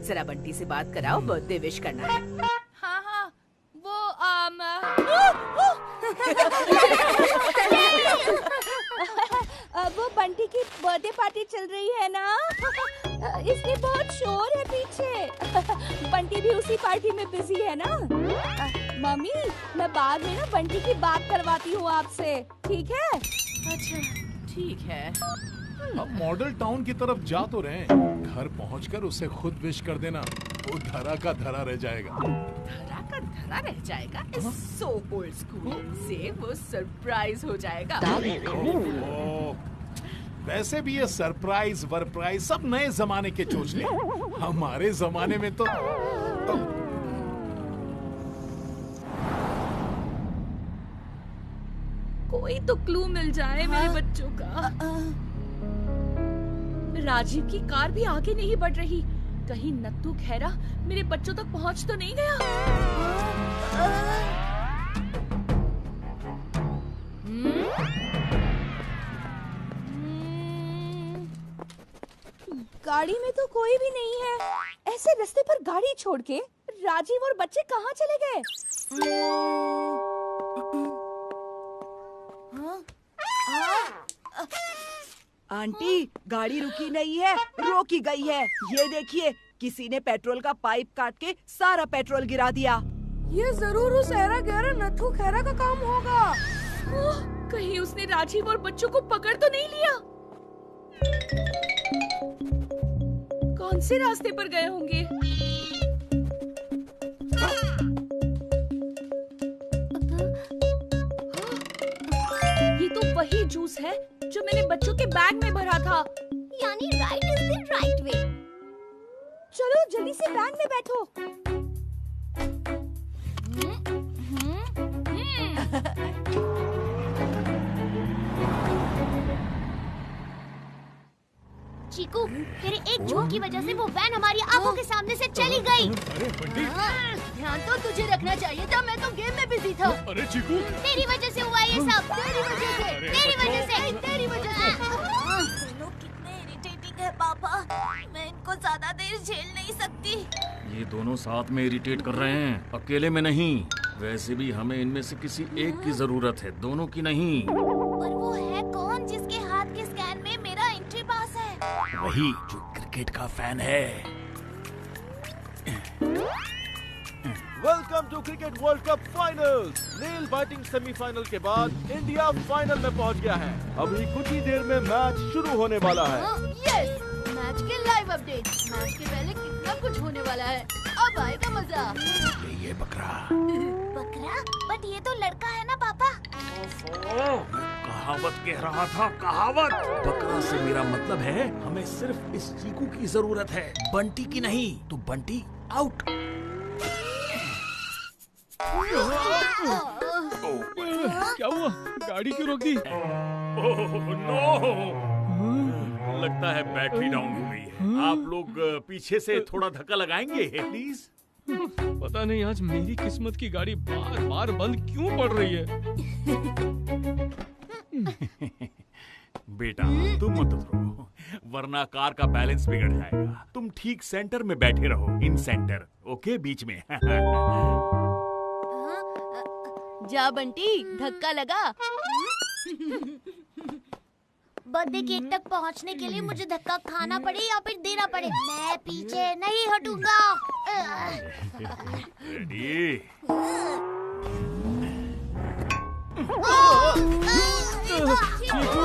जरा बंटी से बात कराओ, बर्थडे विश करना है। हाँ हाँ, वो वो बंटी की बर्थडे पार्टी चल रही है ना, इसलिए बहुत शोर है पीछे। बंटी भी उसी पार्टी में बिजी है ना। मम्मी, मैं बाद में ना बंटी की बात करवाती हूँ आपसे, ठीक है? अच्छा ठीक है। हम मॉडल टाउन की तरफ जा तो रहे हैं, घर पहुंचकर उसे खुद विश कर देना, वो धरा का धरा रह जाएगा। धरा का धरा रह जाएगा? सो ओल्ड स्कूल से वो सरप्राइज हो जाएगा। वैसे भी ये सरप्राइज वरप्राइज सब नए जमाने के चोचले, हमारे जमाने में तो कोई तो क्लू मिल जाए मेरे बच्चों का। राजीव की कार भी आगे नहीं बढ़ रही, कहीं नत्थू खैरा मेरे बच्चों तक पहुंच तो नहीं गया। गाड़ी में तो कोई भी नहीं है। ऐसे रास्ते पर गाड़ी छोड़ के राजीव और बच्चे कहाँ चले गए? आंटी, गाड़ी रुकी नहीं है, रोकी गई है। ये देखिए, किसी ने पेट्रोल का पाइप काट के सारा पेट्रोल गिरा दिया। ये जरूर उस ऐरा गहरा नत्थू खैरा का काम होगा। कहीं उसने राजीव और बच्चों को पकड़ तो नहीं लिया? कौन से रास्ते पर गए होंगे? ये तो वही जूस है जो मैंने बच्चों के बैग में भरा था। यानी right is the right way. चलो जल्दी से बैग में बैठो। चीकू, तेरे एक झूठ की वजह से वो वैन हमारी आंखों के सामने से चली गई। ध्यान तो तुझे रखना चाहिए था, मैं तो गेम में बिजी था। अरे चीकू, तेरी वजह से हुआ ये सब। तेरी वजह से, तेरी वजह से, तेरी वजह से। लोग कितने इरिटेटिंग है पापा, मैं इनको ज्यादा देर झेल नहीं सकती। ये दोनों साथ में इरिटेट कर रहे हैं, अकेले में नहीं। वैसे भी हमें इनमें से किसी एक की जरूरत है, दोनों की नहीं। पर वो है कौन जिसके हाथ के स्कैन में मेरा एंट्री पास है? वही जो क्रिकेट का फैन है। Welcome to cricket world cup finals. Nail biting semifinal के बाद इंडिया फाइनल में पहुंच गया है। अभी कुछ ही देर में मैच शुरू होने वाला है। यस, मैच के लाइव अपडेट। मैच के पहले कितना कुछ होने वाला है, अब आएगा मजा। ये बकरा। बकरा? बट ये तो लड़का है ना पापा। कहावत कह रहा था, कहावत। बकरा से मेरा मतलब है हमें सिर्फ इस चीकू की जरूरत है, बंटी की नहीं। तो बंटी आउट। क्या हुआ? गाड़ी क्यों रोक दी? नो, लगता है बैटरी डाउन हो गई है। आप लोग पीछे से थोड़ा धक्का लगाएंगे प्लीज? पता नहीं आज मेरी किस्मत की गाड़ी बार बार बंद क्यों पड़ रही है। बेटा तुम मत उतरो, वरना कार का बैलेंस बिगड़ जाएगा। तुम ठीक सेंटर में बैठे रहो, इन सेंटर, ओके, बीच में। जा बंटी, धक्का लगा। बर्थडे केक तक पहुंचने के लिए मुझे धक्का खाना पड़े या फिर देना पड़े, मैं पीछे नहीं हटूंगा। रेडी? चीकू, चीकू,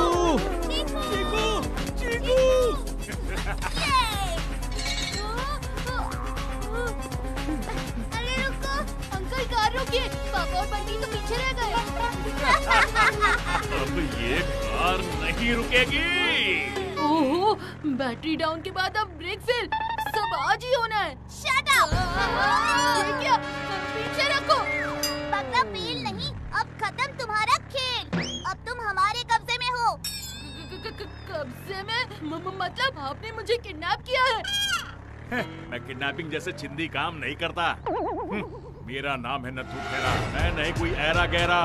चीकू। अरे रुको, अंकल कार रोकिए, पापा और बंटी तो पीछे रह गए। अब ये कार नहीं रुकेगी। ओहो, बैटरी डाउन के बाद अब ब्रेक फेल, सब आज ही होना है। Shut up! ये क्या? पीछे रखो। पकड़ा फेल नहीं, अब खत्म तुम्हारा खेल। अब तुम हमारे कब्जे में हो। कब्जे में? मतलब आपने मुझे किडनैप किया है? मैं किडनैपिंग जैसे चिंदी काम नहीं करता। मेरा नाम है नथु खेरा, मैं नहीं कोई ऐरा गहरा।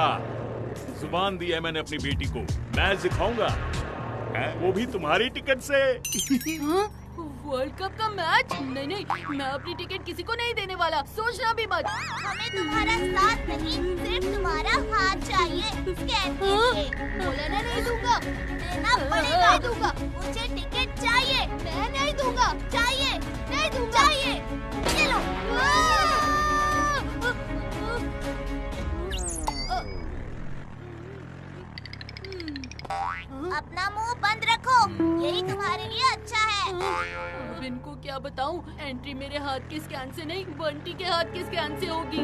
जुबान दी है मैंने अपनी बेटी को, मैच दिखाऊंगा, वो भी तुम्हारी टिकट से। वर्ल्ड कप का मैच? नहीं नहीं, मैं अपनी टिकट किसी को नहीं देने वाला, सोचना भी मत। हमें तुम्हारा साथ नहीं, सिर्फ तुम्हारा हाथ चाहिए। स्कैन कीजिए। बोला ना नहीं दूंगा। देना पड़ेगा। नहीं दूंगा। मुझे टिकट चाहिए। मैं नहीं दूंगा। चाहिए। नहीं दूंगा। चाहिए। ये लो। अपना मुंह बंद रखो, यही तुम्हारे लिए अच्छा है। अब इनको क्या बताऊं? एंट्री मेरे हाथ के स्कैन से नहीं, बंटी के हाथ के स्कैन से होगी।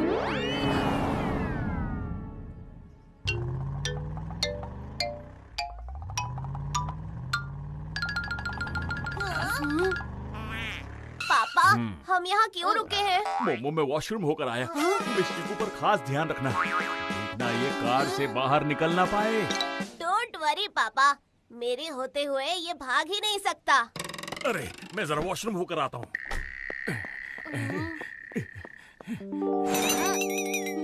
पापा, हम यहाँ क्यों रुके हैं? मोमो में वॉशरूम होकर आया। इस चीकू पर खास ध्यान रखना, देखना ये कार से बाहर निकल ना पाए। डोंट वरी पापा, मेरे होते हुए ये भाग ही नहीं सकता। अरे मैं जरा वॉशरूम होकर आता हूँ।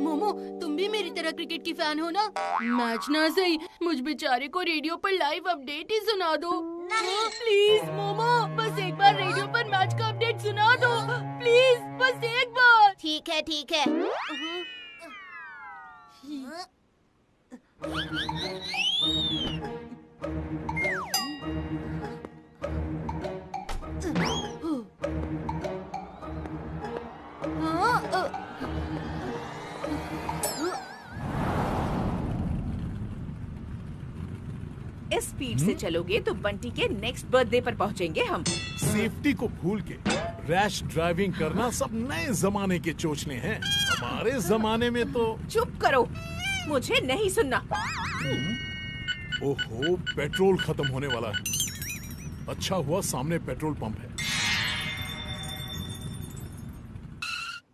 मोमो, तुम भी मेरी तरह क्रिकेट की फैन हो ना? मैच ना सही, मुझ बेचारे को रेडियो पर लाइव अपडेट ही सुना दो। नहीं। प्लीज मोमो, बस एक बार रेडियो पर मैच का अपडेट सुना दो, प्लीज, बस एक बार। ठीक है, ठीक है। इस स्पीड से चलोगे तो बंटी के नेक्स्ट बर्थडे पर पहुंचेंगे हम। सेफ्टी को भूल के रैश ड्राइविंग करना सब नए जमाने के चोचले हैं। हमारे जमाने में तो। चुप करो, मुझे नहीं सुनना। ओहो, पेट्रोल खत्म होने वाला है। अच्छा हुआ सामने पेट्रोल पंप है।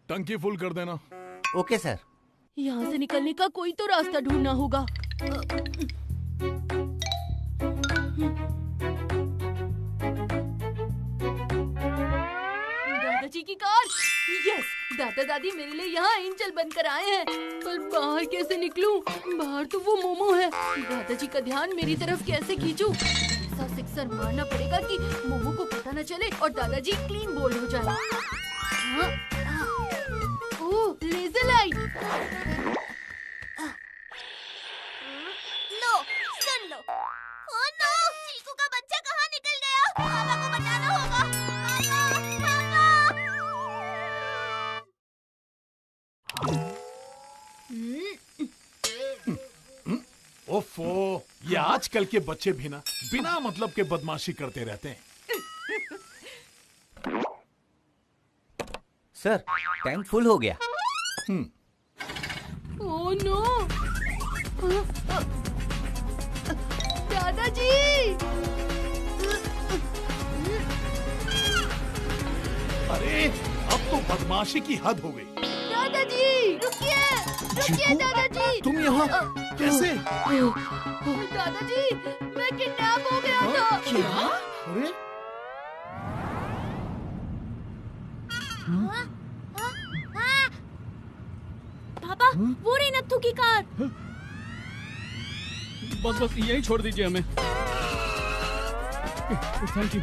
टंकी फुल कर देना। Okay sir. यहाँ से निकलने का कोई तो रास्ता ढूंढना होगा। दादाजी की कार। यस, दादा दादी मेरे लिए यहाँ एंजल बनकर आए हैं। पर बाहर कैसे निकलूं? बाहर तो वो मोमो है। दादाजी का ध्यान मेरी तरफ कैसे खींचूं? ऐसा सिक्सर मारना पड़ेगा कि मोमो को पता न चले और दादाजी क्लीन बोल्ड हो जाए। ओह, लेजर लाइट। लो, सुन लो। ओह नो, चीकू का बच्चा कहाँ निकल गया? पापा को बताना होगा। ओफो, ये आजकल के बच्चे भी ना बिना मतलब के बदमाशी करते रहते हैं। सर, टैंक फुल हो गया। ओह नो, दादाजी। अरे, अब तो बदमाशी की हद हो गई। दादाजी, रुकिए, रुकिए दादाजी। तुम यहाँ कैसे? दादाजी, मैं किडनैप हो गया था। क्या? अरे? पापा, वो रही नत्थू की कार। बस यहीं छोड़ दीजिए हमें। Thank you.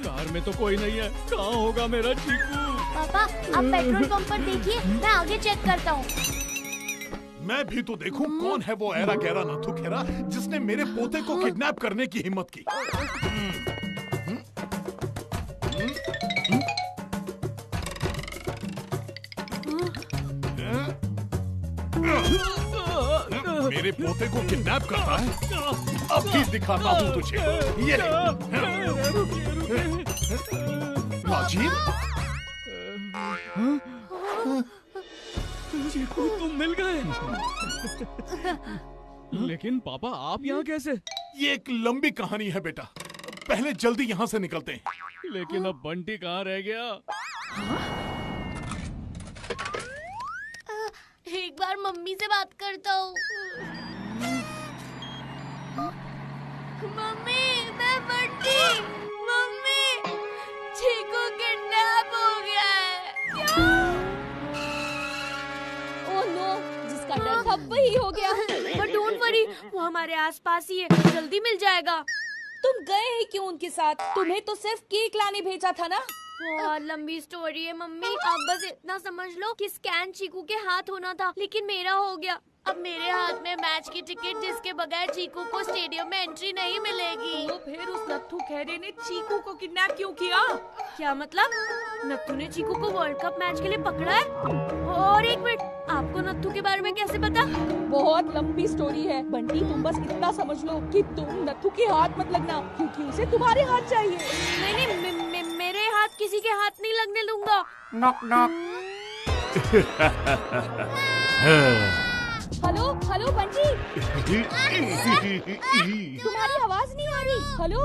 कार में तो कोई नहीं है। कहाँ होगा मेरा चीकू? पापा, आप पेट्रोल पंप पर देखिए, मैं आगे चेक करता हूँ। मैं भी तो देखूं कौन है वो ऐरा गहरा नथु खेरा जिसने मेरे पोते को किडनैप करने की हिम्मत की। मेरे पोते को किडनैप करता है? अभी दिखाता हूँ तुझे। ये राजीव, चीकू तुम मिल गए। लेकिन पापा आप यहाँ कैसे? ये एक लंबी कहानी है बेटा, पहले जल्दी यहाँ से निकलते हैं। लेकिन अब बंटी कहाँ रह गया? एक बार मम्मी से बात करता हूँ। मम्मी, मैं बंटी। मम्मी, चीकू किडनैप हो गया है। क्या? ओह नो, जिसका डर था वही हो गया। बट डोंट वरी, वो हमारे आसपास ही है, जल्दी मिल जाएगा। तुम गए ही क्यों उनके साथ? तुम्हें तो सिर्फ केक लाने भेजा था ना। बहुत लंबी स्टोरी है मम्मी। आप बस इतना समझ लो कि स्कैन चीकू के हाथ होना था, लेकिन मेरा हो गया। अब मेरे हाथ में मैच की टिकट, जिसके बगैर चीकू को स्टेडियम में एंट्री नहीं मिलेगी। तो फिर उस नत्थू खैरे ने चीकू को किडनैप क्यों किया? क्या मतलब? नत्थू ने चीकू को वर्ल्ड कप मैच के लिए पकड़ा है? और एक मिनट, आपको नत्थू के बारे में कैसे पता? बहुत लंबी स्टोरी है बंटी, तुम बस इतना समझ लो कि तुम नत्थू के हाथ मत लगना, क्योंकि उसे तुम्हारे हाथ चाहिए। नहीं, मेरे हाथ किसी के हाथ नहीं लगने दूंगा। Knock knock. Hello hello Bunty. तुम्हारी आवाज नहीं आ रही। हेलो,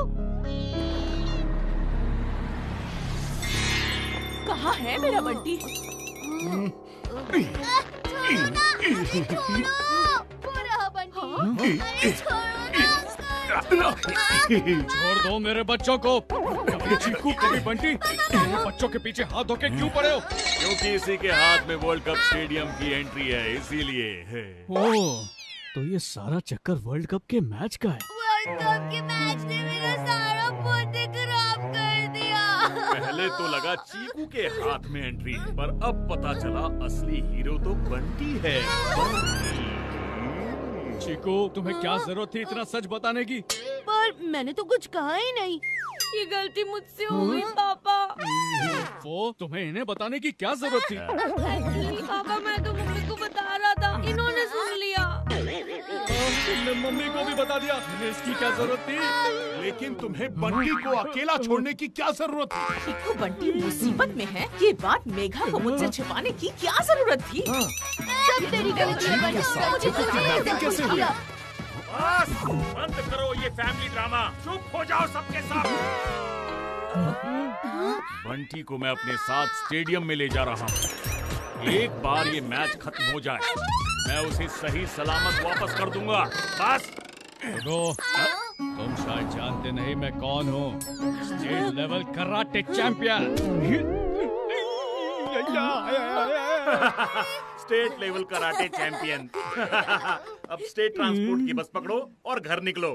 कहाँ है मेरा बंटी? छोड़ दो मेरे बच्चों को। कभी चीकू कभी बंटी, बच्चों के पीछे हाथ धोके क्यों पड़े हो? क्योंकि इसी के हाथ में वर्ल्ड कप स्टेडियम की एंट्री है, इसीलिए। ओह, तो ये सारा चक्कर वर्ल्ड कप के मैच का है। वर्ल्ड कप के मैच ने मेरा सारा पोते खराब कर दिया। पहले तो लगा चीकू के हाथ में एंट्री है, पर अब पता चला असली हीरो तो बंटी है। चीकू, तुम्हें क्या जरूरत थी इतना सच बताने की? पर मैंने तो कुछ कहा ही नहीं। ये गलती मुझसे हो गई पापा। वो तुम्हें इन्हें बताने की क्या जरूरत थी? एक्चुअली पापा, मैं तो मम्मी को बता रहा था, इन्होंने सुन लिया। तुमने मम्मी को भी बता दिया, इसकी क्या जरूरत थी? लेकिन तुम्हें बंटी को अकेला छोड़ने की क्या जरूरत थी? चीकू बंटी मुसीबत में है, ये बात मेघा को मुझसे छिपाने की क्या जरूरत थी? सब तेरी गलती है बंटी। कैसे हुआ? बस बंद करो ये फैमिली ड्रामा, चुप हो जाओ सबके सब। बंटी को मैं अपने साथ स्टेडियम में ले जा रहा हूँ। एक बार ये मैच खत्म हो जाए, मैं उसे सही सलामत वापस कर दूंगा। बस। तुम शायद जानते नहीं मैं कौन हूँ। State level karate champion. State level karate champion. अब स्टेट ट्रांसपोर्ट की बस पकड़ो और घर निकलो।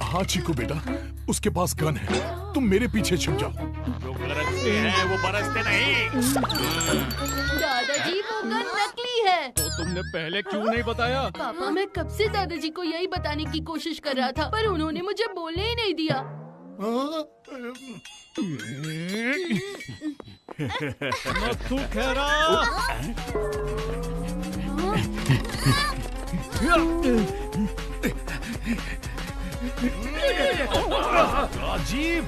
हाँ चीकू बेटा, उसके पास गन है, तुम मेरे पीछे छिप जाओ। जो गरजते हैं वो बरसते नहीं। दादाजी वो गन नकली है। तो तुमने पहले क्यों नहीं बताया? पापा मैं कब से दादाजी को यही बताने की कोशिश कर रहा था, पर उन्होंने मुझे बोलने ही नहीं दिया। नथु खेरा। राजीव,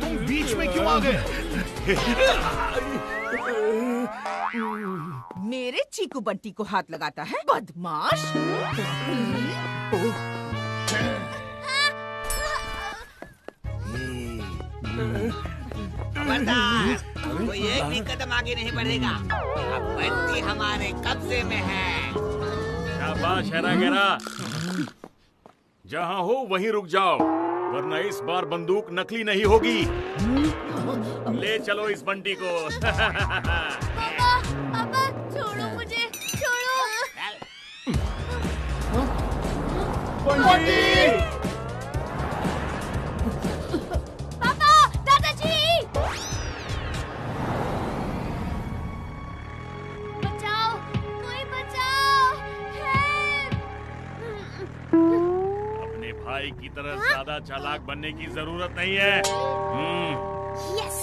तुम बीच में क्यों आ गए? मेरे चीकू बंटी को हाथ लगाता है, बदमाश। खबरदार, कोई एक भी कदम आगे नहीं बढ़ेगा। अब बंटी हमारे कब्जे में है। शाबाश हेरा-गेरा। जहाँ हो वहीं रुक जाओ, वरना इस बार बंदूक नकली नहीं होगी। ले चलो इस बंटी को। पापा छोड़ो मुझे, छोड़ो। बंटी! पापा, दादाजी! बचाओ, कोई बचाओ! हेल्प! अपने भाई की तरह ज्यादा चालाक बनने की जरूरत नहीं है। यस!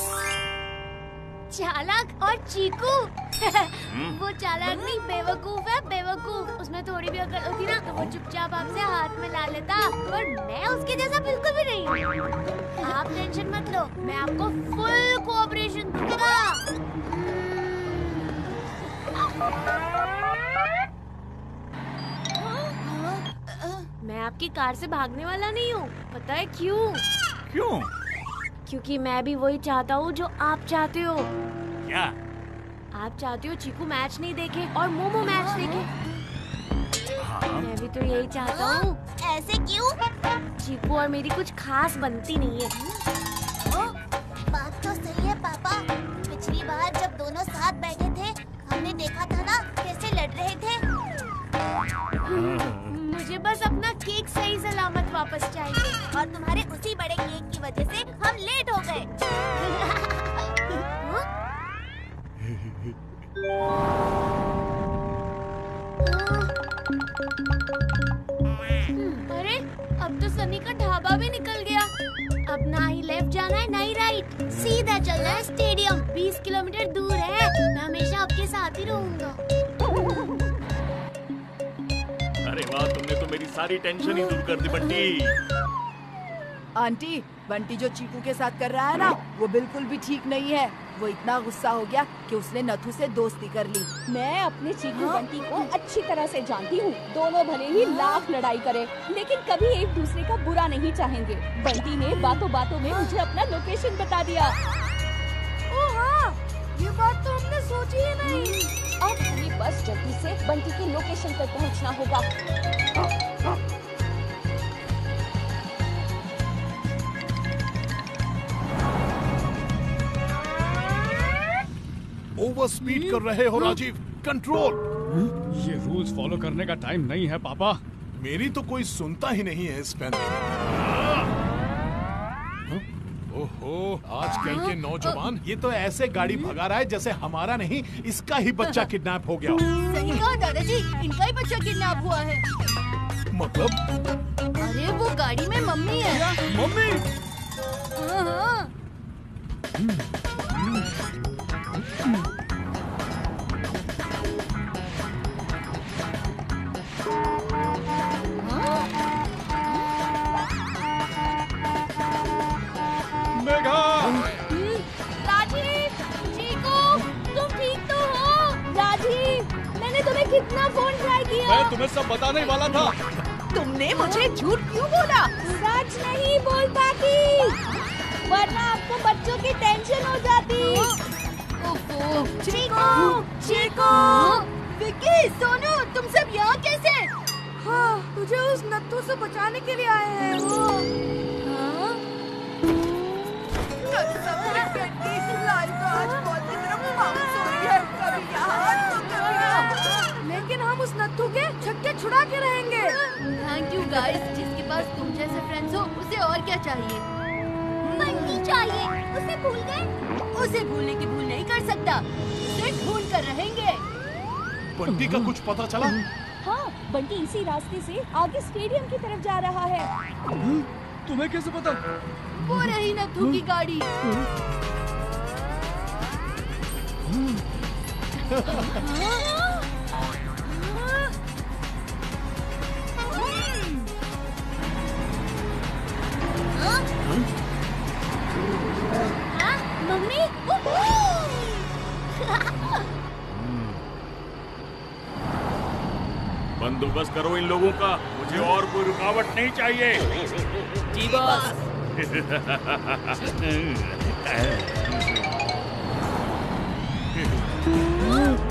चालाक और चीकू। वो चालाक नहीं, बेवकूफ है, बेवकूफ। उसमें थोड़ी भी अकल होती ना तो वो चुपचाप आपसे हाथ में ला लेता, पर मैं उसके जैसा बिल्कुल भी नहीं हूँ। आप टेंशन मत लो, मैं आपको फुल कोऑपरेशन दूंगा। मैं आपकी कार से भागने वाला नहीं हूँ, पता है क्यों? क्यों? क्योंकि मैं भी वही चाहता हूँ जो आप चाहते हो। क्या? आप चाहते हो चीकू मैच नहीं देखे और मोमो मैच देखे। मैं भी तो यही चाहता हूँ। ऐसे क्यों? चीकू और मेरी कुछ खास बनती नहीं है। बात तो सही है पापा। पिछली बार जब दोनों साथ बैठे थे, हमने देखा था ना कैसे लड़ रहे थे। मुझे बस अपना केक सही सलामत वापस चाहिए। और तुम्हारे उसी बड़े केक की वजह से हम लेट हो गए। अरे अब तो सनी का ढाबा भी निकल गया। अब ना ही लेफ्ट जाना है ना ही राइट, सीधा चलना है स्टेडियम। 20 किलोमीटर दूर है। मैं हमेशा आपके साथ ही रहूंगा। अरे वाह, तुमने तो मेरी सारी टेंशन ही दूर कर दी बंटी। आंटी, बंटी जो चीकू के साथ कर रहा है ना, वो बिल्कुल भी ठीक नहीं है। वो इतना गुस्सा हो गया कि उसने नथु से दोस्ती कर ली। मैं अपने चीकू बंटी को अच्छी तरह से जानती हूँ। दोनों भले ही लाख लड़ाई करे, लेकिन कभी एक दूसरे का बुरा नहीं चाहेंगे। बंटी ने बातों बातों में मुझे अपना लोकेशन बता दिया। ओह हाँ, ये बात तो हमने सोची ही नहीं। अब हमें बस जल्दी से बंटी के लोकेशन पर पहुँचना होगा। ओवर स्पीड कर रहे हो राजीव, कंट्रोल। ये रूल्स फॉलो करने का टाइम नहीं है पापा। मेरी तो कोई सुनता ही नहीं है इस फैमिली में। ओहो, आजकल के नौजवान ये तो ऐसे गाड़ी भगा रहा है जैसे हमारा नहीं, इसका ही बच्चा किडनैप हो गया। सही कहा दादाजी, इनका ही बच्चा किडनैप हुआ है। मतलब? अरे वो गाड़ी में मम्मी है। मम्मी? हाँ हाँ। राजीव, चीकू, तुम ठीक तो हो? राजीव, मैंने तुम्हें कितना फोन ट्राई किया। मैं तुम्हें सब बताने वाला था। तुमने मुझे झूठ क्यों बोला? सच नहीं बोल पाती। वरना आपको बच्चों की टेंशन हो जाती। चीकू, चीकू, विक्की, सोनू, तुम सब यहाँ कैसे? हाँ, तुझे उस नत्थू से बचाने के लिए आए हैं वो। लेकिन हम उस नत्थू के छक्के छुड़ा के रहेंगे। थैंक यू गाइस, जिसके पास तुम जैसे फ्रेंड्स हो उसे और क्या चाहिए? बंटी चाहिए। उसे भूल गए? उसे भूलने की भूल नहीं कर सकता, उसे ढूंढ कर रहेंगे। बंटी का कुछ पता चला? हाँ, बंटी इसी रास्ते से आगे स्टेडियम की तरफ जा रहा है। तुम्हें कैसे पता? वो रही नत्थू की गाड़ी। मम्मी, बंदोबस्त करो इन लोगों का, मुझे और कोई रुकावट नहीं चाहिए। जी बॉस।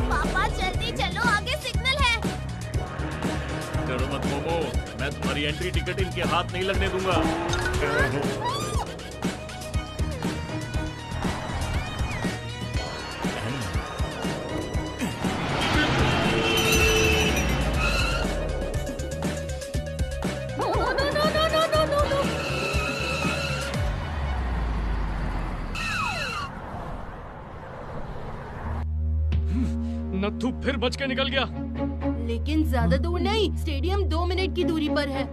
पापा जल्दी चलो, आगे सिग्नल है। डरो मत मोमो, मैं तुम्हारी एंट्री टिकट इनके हाथ नहीं लगने दूंगा। नत्थू फिर बच के निकल गया। लेकिन ज्यादा दूर नहीं, स्टेडियम 2 मिनट की दूरी पर है।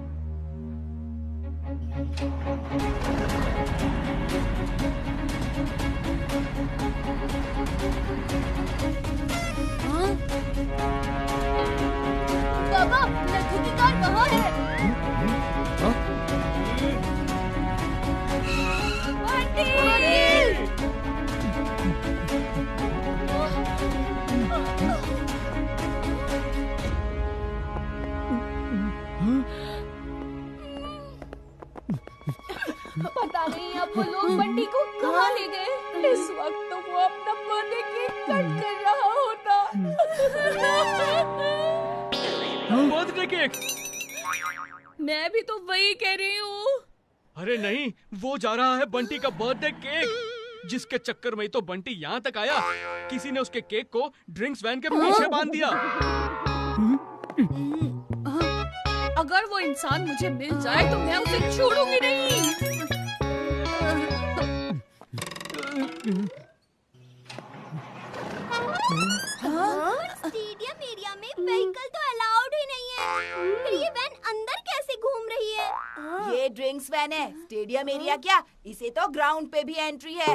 हाँ? पापा, नत्थू की कार कहाँ है? पता नहीं अब वो लोग बंटी को कहाँ ले गए। इस वक्त तो वो अपना बर्थडे केक कट कर रहा होता। Birthday cake? मैं भी तो वही कह रही हूँ। अरे नहीं, वो जा रहा है बंटी का बर्थडे केक, जिसके चक्कर में तो बंटी यहाँ तक आया। किसी ने उसके केक को ड्रिंक्स वैन के पीछे बांध दिया। अगर वो इंसान मुझे मिल जाए तो मैं उसे छोड़ूंगी नहीं। स्टेडियम एरिया में व्हीकल तो अलाउड ही नहीं है। फिर ये वैन अंदर कैसे घूम रही है? ये ड्रिंक्स वैन है, स्टेडियम एरिया क्या, इसे तो ग्राउंड पे भी एंट्री है।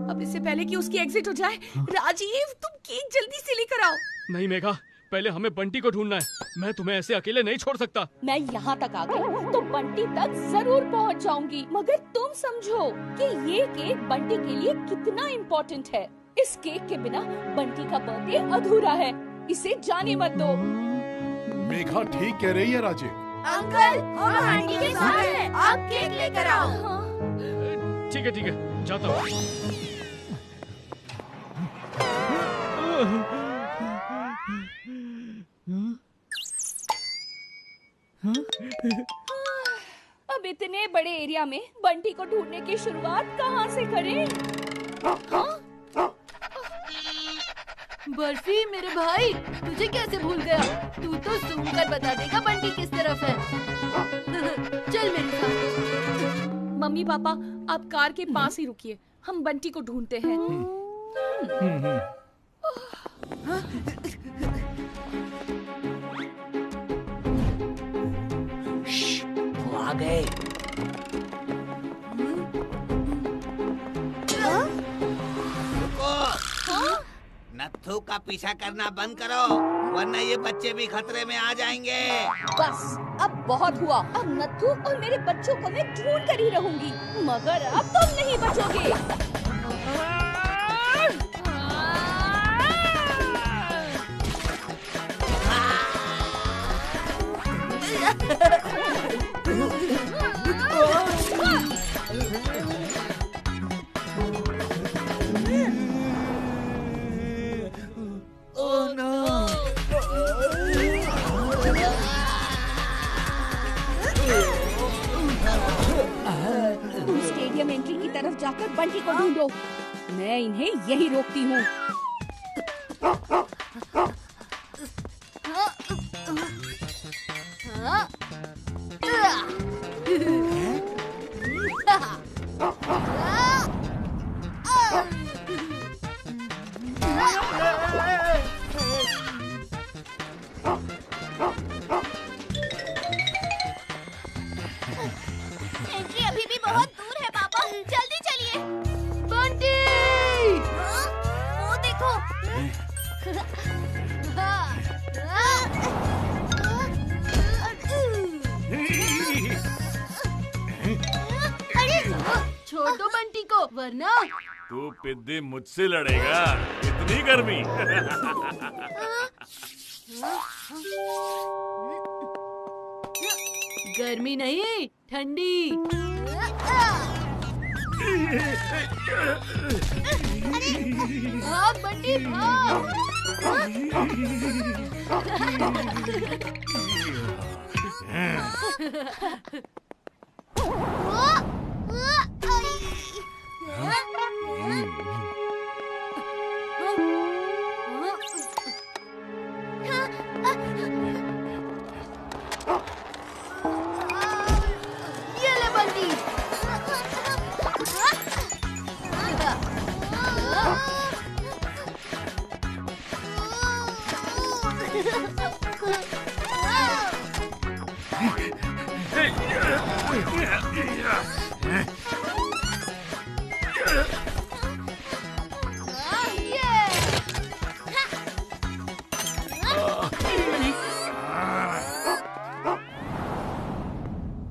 अब इससे पहले कि उसकी एग्जिट हो जाए, राजीव तुम केक जल्दी से लेकर आओ। नहीं मेघा, पहले हमें बंटी को ढूंढना है। मैं तुम्हें ऐसे अकेले नहीं छोड़ सकता। मैं यहाँ तक आ गई तो बंटी तक जरूर पहुँच जाऊंगी, मगर तुम समझो कि ये केक बंटी के लिए कितना इम्पोर्टेंट है। इस केक के बिना बंटी का बर्थडे अधूरा है। इसे जाने मत दो। मेघा ठीक कह रही है राजीव। अंकल, हम आंटी के साथ हैं, आप केक लेकर आओ। ठीक है, जाता हूँ। अब इतने बड़े एरिया में बंटी को ढूंढने की शुरुआत कहाँ से करें? बर्फी, मेरे भाई, तुझे कैसे भूल गया? तू तो जूम कर बता देगा बंटी किस तरफ है। चल मेरे साथ। मम्मी पापा, आप कार के पास ही रुकिए, हम बंटी को ढूंढते हैं। वो आ गए। रुको। नत्थू का पीछा करना बंद करो, वरना ये बच्चे भी खतरे में आ जाएंगे। बस अब बहुत हुआ। अब नत्थू और मेरे बच्चों को मैं ढूंढ कर ही रहूंगी, मगर अब तुम नहीं बचोगे। जाकर बंटी को ढूंढो। मैं इन्हें यही रोकती हूँ। एंट्री अभी भी बहुत दूर है पापा, जल्दी चलिए। बंटी! वो देखो। छोड़ दो बंटी को, वरना तू पिद्दी मुझसे लड़ेगा। इतनी गर्मी। गर्मी नहीं, ठंडी। भाग बंटी भाग। ये ले बंटी।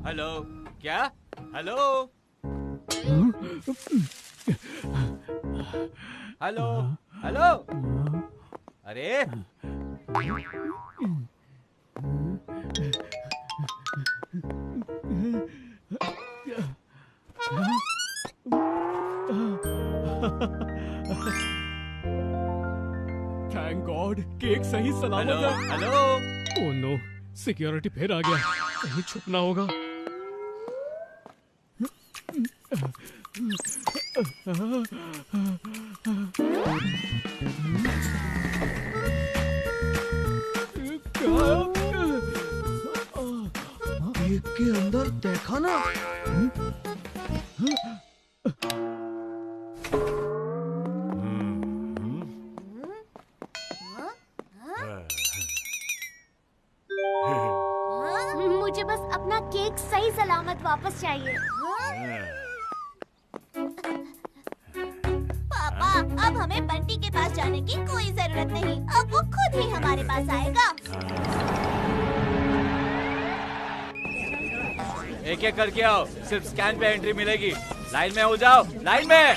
हेलो, क्या? Hello, hello, hello. अरे थैंक गॉड, केक सही सलामत है। हेलो। ओह नो, सिक्योरिटी फिर आ गया। कहीं छुपना होगा। केक के अंदर देखा ना। मुझे बस अपना केक सही सलामत वापस चाहिए। पापा, अब हमें बंटी के पास जाने की कोई जरूरत नहीं। अब वो खुद ही हमारे पास आएगा। एक एक करके आओ, सिर्फ स्कैन पे एंट्री मिलेगी। लाइन में हो जाओ, लाइन में।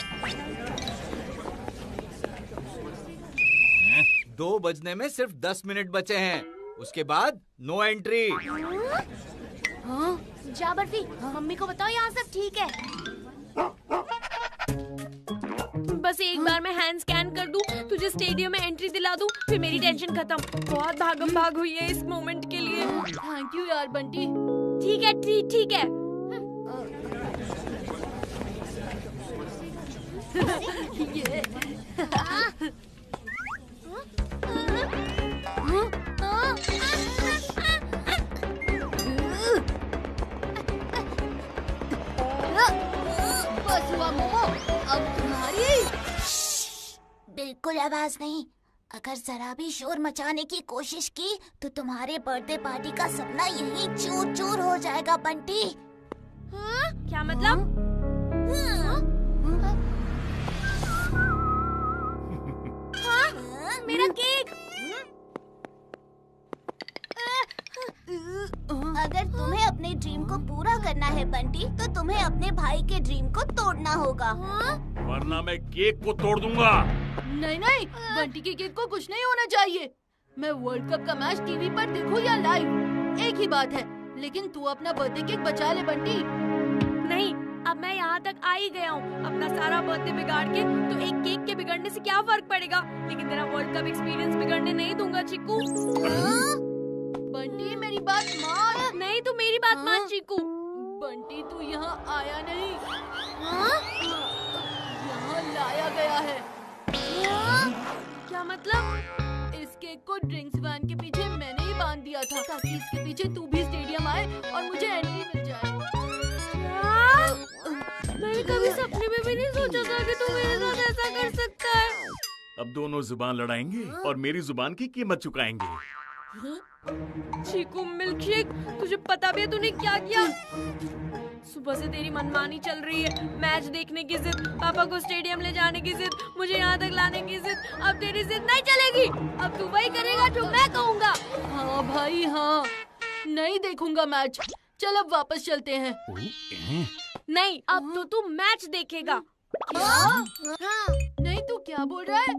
2 बजने में सिर्फ 10 मिनट बचे हैं। उसके बाद नो एंट्री। हाँ? जा बर्फी, मम्मी को बताओ यहाँ सब ठीक है। बस एक बार मैं हैंड स्कैन कर दूं, तुझे स्टेडियम में एंट्री दिला दूं, फिर मेरी टेंशन खत्म। बहुत भागम भाग हुई है इस मोमेंट के लिए। थैंक यू यार बंटी। ठीक है, ठीक है। ये बस हुआ मोमो, अब तुम्हारी। बिल्कुल आवाज नहीं। अगर जरा भी शोर मचाने की कोशिश की तो तुम्हारे बर्थडे पार्टी का सपना यही चूर चूर हो जाएगा बंटी। हाँ? क्या मतलब? हाँ? मेरा केक। अगर तुम्हें अपने ड्रीम को पूरा करना है बंटी, तो तुम्हें अपने भाई के ड्रीम को तोड़ना होगा। वरना मैं केक को तोड़ दूंगा। नहीं नहीं, बंटी के केक को कुछ नहीं होना चाहिए। मैं वर्ल्ड कप का मैच टीवी पर देखूं या लाइव, एक ही बात है। लेकिन तू अपना बर्थडे केक बचा ले बंटी। नहीं, अब मैं यहाँ तक आ ही गया हूँ। अपना सारा बर्थडे बिगाड़ के तो एक केक के बिगड़ने से क्या फर्क पड़ेगा। लेकिन तेरा वर्ल्ड कप एक्सपीरियंस बिगड़ने नहीं दूंगा चिक्कू। बंटी मेरी बात मान। नहीं, तू मेरी बात मान चिक्कू। बंटी तू यहाँ आया नहीं। लाया गया है। क्या मतलब? इस केक को ड्रिंक्स वैन के पीछे मैंने ही बांध दिया था ताकि इसके पीछे तू भी स्टेडियम आए और मुझे एंट्री मिल जाए। मैंने कभी सपने में भी नहीं सोचा था कि तू मेरे साथ ऐसा कर सकता है। अब दोनों जुबान लड़ाएंगे और मेरी जुबान की कीमत चुकाएंगे। चीकू मिल्कशेक, तुझे पता भी है तूने क्या किया? सुबह से तेरी मनमानी चल रही है। मैच देखने की जिद, पापा को स्टेडियम ले जाने की जिद, मुझे यहाँ तक लाने की जिद। अब तेरी जिद नहीं चलेगी। अब तू वही करेगा जो मैं कहूँगा। हाँ भाई हाँ, नहीं देखूंगा मैच। चल अब वापस चलते हैं। नहीं, अब तो तू मैच देखेगा। हाँ? नहीं, तू क्या बोल रहा है?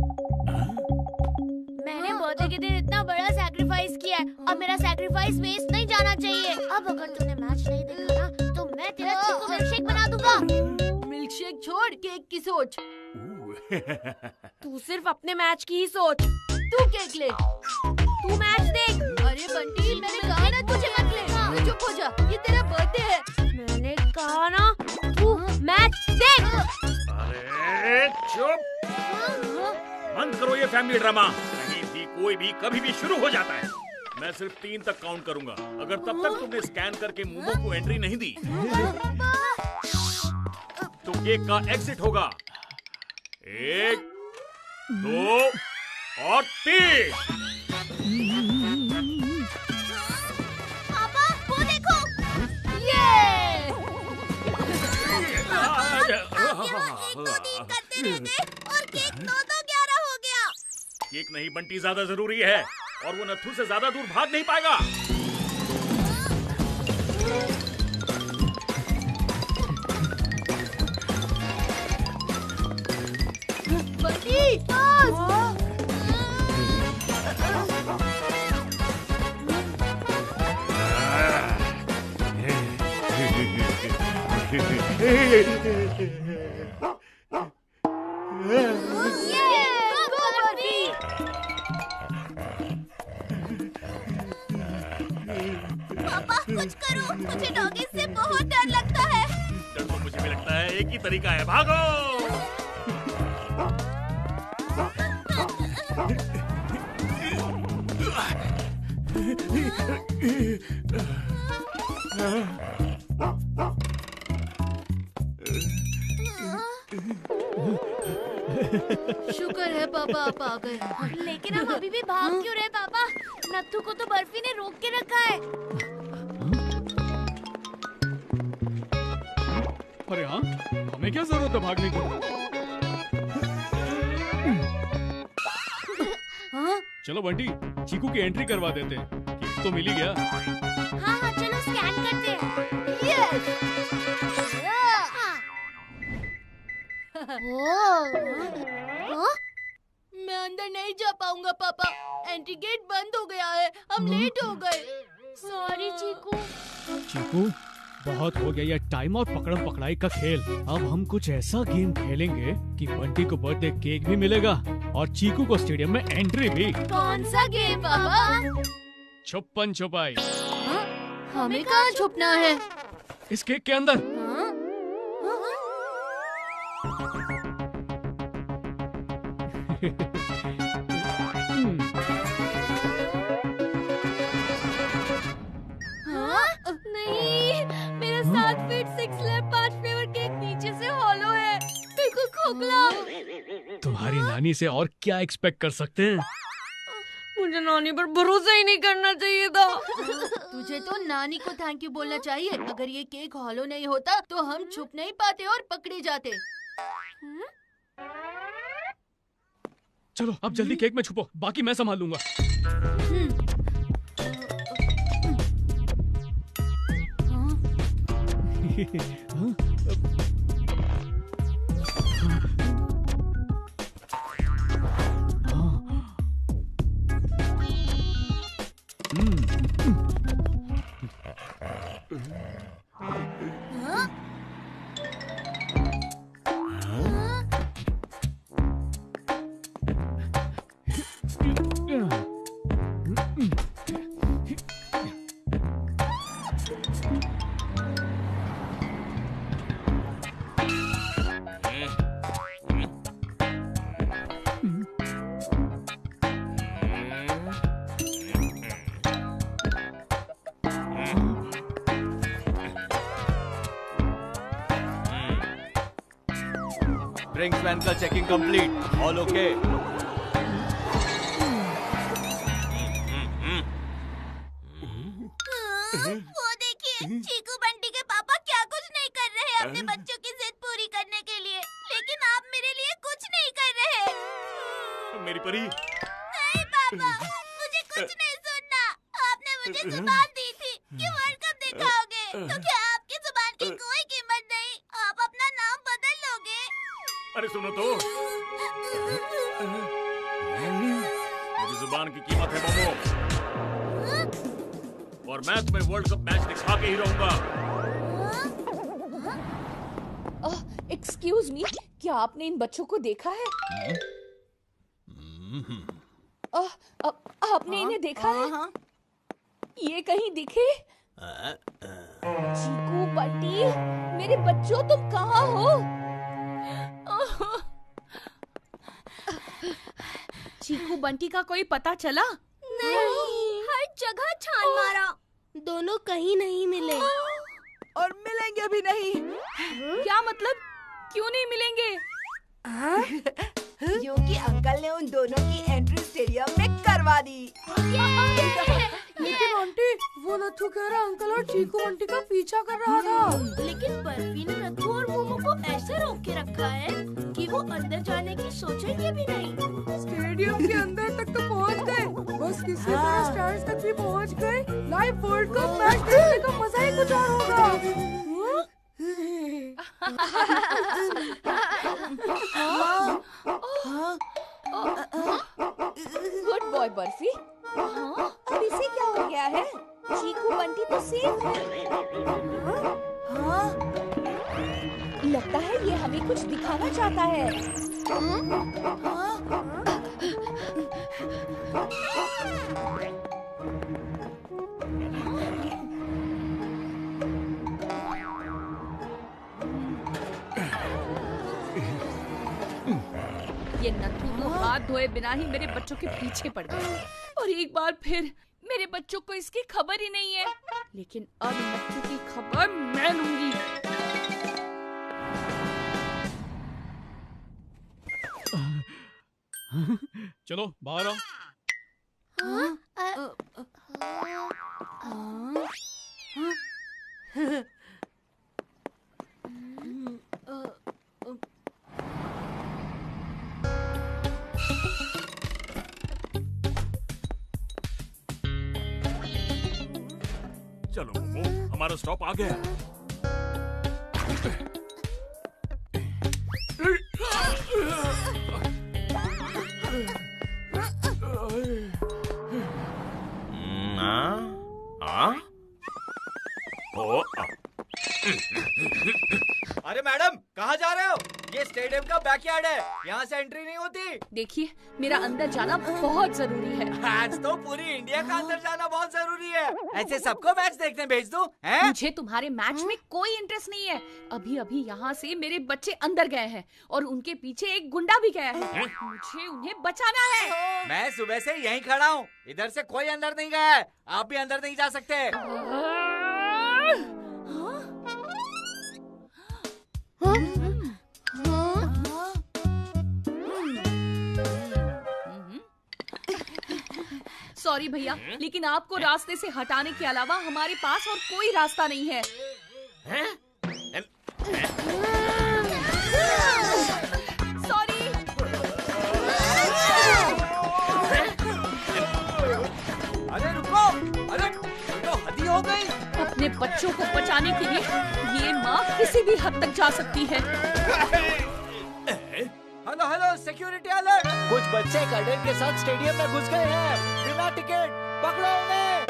मैंने बर्थडे के दिन इतना बड़ा सैक्रिफाइस किया है, अब मेरा सैक्रिफाइस वेस्ट नहीं जाना चाहिए। अब अगर तूने मैच नहीं देखा ना, तो मैं तेरा चीकू मिल्कशेक बना दूंगा। मिल्कशेक छोड़, केक की सोच। तू सिर्फ अपने मैच की ही सोच। तू केक ले, तू मैच देख। अरे बंटी, मैंने कहा ना तुझे मत ले। तू चुप हो जा, ये तेरा बर्थडे है। मैंने कहा ना, तू मैच देख। अरे चुप, बंद करो ये फैमिली ड्रामा। कहीं भी कोई भी कभी भी शुरू हो जाता है। मैं सिर्फ 3 तक काउंट करूंगा। अगर तब तक तुमने स्कैन करके मोमो को एंट्री नहीं दी तो केक का एग्जिट होगा। 1, 2 और 3। पापा वो देखो, करते रह गए और केक 9-11 हो गया। केक नहीं, बंटी ज्यादा जरूरी है और वो नत्थू से ज्यादा दूर भाग नहीं पाएगा। बंटी, पापा कुछ करो, मुझे डॉगी से बहुत डर लगता है। डर तो मुझे भी लगता है। एक ही तरीका है, भागो। शुक्र है पापा आप आ गए। लेकिन हम अभी भी भाग क्यों रहे पापा? नत्थू को तो बर्फी ने रोक के रखा है। अरे हाँ, हमें क्या जरूरत है भागने की? हाँ? चलो बंटी, चीकू की एंट्री करवा देते हैं। केक तो मिल ही गया। हाँ हाँ चलो स्कैन करते हैं। यस। मैं अंदर नहीं जा पाऊंगा पापा। एंट्री गेट बंद हो गया है, हम लेट हो गए। सॉरी चीकू। चीकू, बहुत हो गया ये टाइम और पकड़म पकड़ाई का खेल। अब हम कुछ ऐसा गेम खेलेंगे कि बंटी को बर्थडे केक भी मिलेगा और चीकू को स्टेडियम में एंट्री भी। कौन सा गेम पापा? छुपन छुपाई। हमें कहाँ छुपना है? इस केक के अंदर। नहीं, मेरा 7 फीट 6 लैब 5 फ्लेवर केक नीचे से हॉलो है, बिल्कुल खोखला। तुम्हारी नानी से और क्या एक्सपेक्ट कर सकते हैं? मुझे नानी पर भरोसा ही नहीं करना चाहिए था। तुझे तो नानी को थैंक यू बोलना चाहिए। अगर ये केक हॉलो नहीं होता तो हम छुप नहीं पाते और पकड़े जाते। चलो अब जल्दी केक में छुपो, बाकी मैं संभाल लूंगा। ड्रिंक्स वैन का चेकिंग कंप्लीट, ऑल ओके। वो देखिए, चीकू बंटी के पापा क्या कुछ नहीं कर रहे अपने बच्चों की जिद पूरी करने के लिए, लेकिन आप मेरे लिए कुछ नहीं कर रहे। मेरी परी। नहीं पापा, मुझे कुछ नहीं सुनना। आपने मुझे जुबान दी थी कि वर्ल्ड कप दिखाओगे, तो क्या आपकी जुबान की कोई कीमत नहीं? आप अपना नाम बदल लोगे? अरे सुनो तो, मेरी जुबान की कीमत है मोमो, और मैं तुम्हें वर्ल्ड कप मैच दिखा के ही रहूंगा। एक्सक्यूज मी, क्या आपने इन बच्चों को देखा है? आपने इन्हें देखा है? ये कहीं दिखे? चीकू बंटी, मेरे बच्चों तुम कहाँ हो? चीकू बंटी का कोई पता चला? नहीं, हर जगह छान मारा, दोनों कहीं नहीं मिले। और मिलेंगे भी नहीं। क्या मतलब? क्यों नहीं मिलेंगे? क्योंकि अंकल ने उन दोनों की एंट्री स्टेडियम में करवा दी। लेकिन आंटी, वो नथु कह रहा अंकल और चीकू बंटी का पीछा कर रहा था। लेकिन बर्फी ने नथु और मोमो को ऐसे रोक के रखा है कि वो अंदर जाने की सोचेंगे भी नहीं। स्टेडियम के अंदर तक तो पहुंच गए, बस किसी तरह स्टैंड्स तक भी पहुंच गए। लाइव वर्ल्ड कप मैच देखने का मजा ही कुछ और होगा। Good boy barfi. अब इसे क्या हो गया है? चीकू बंटी तो सेफ है। लगता है ये हमें कुछ दिखाना चाहता है। ये नथु तो हाथ धोए बिना ही मेरे बच्चों के पीछे पड़ गए, और एक बार फिर मेरे बच्चों को इसकी खबर ही नहीं है। लेकिन अब नथु की खबर मैं लूंगी। चलो बाहर आओ। चलो मोमो, हमारा स्टॉप आ गया। अरे मैडम, कहाँ जा रहे हो? ये स्टेडियम का बैकयार्ड है, यहाँ से एंट्री नहीं होती। देखिए, मेरा अंदर जाना बहुत जरूरी है। आज तो पूरी इंडिया का अंदर जाना बहुत जरूरी है। ऐसे सबको मैच देखने भेज दूं? हैं? मुझे तुम्हारे मैच में कोई इंटरेस्ट नहीं है। अभी अभी यहाँ से मेरे बच्चे अंदर गए हैं और उनके पीछे एक गुंडा भी गया है। मुझे उन्हें बचाना है। मैं सुबह से यहीं खड़ा हूँ, इधर से कोई अंदर नहीं गया है। आप भी अंदर नहीं जा सकते। सॉरी भैया, लेकिन आपको रास्ते से हटाने के अलावा हमारे पास और कोई रास्ता नहीं है। सॉरी। अरे रुको, अरे तो हदी हो गई। अपने बच्चों को बचाने के लिए ये माँ किसी भी हद तक जा सकती है। Hello hello, security alert. कुछ बच्चे कैडेट के साथ स्टेडियम में घुस गए हैं बिना टिकट, पकड़ो उन्हें।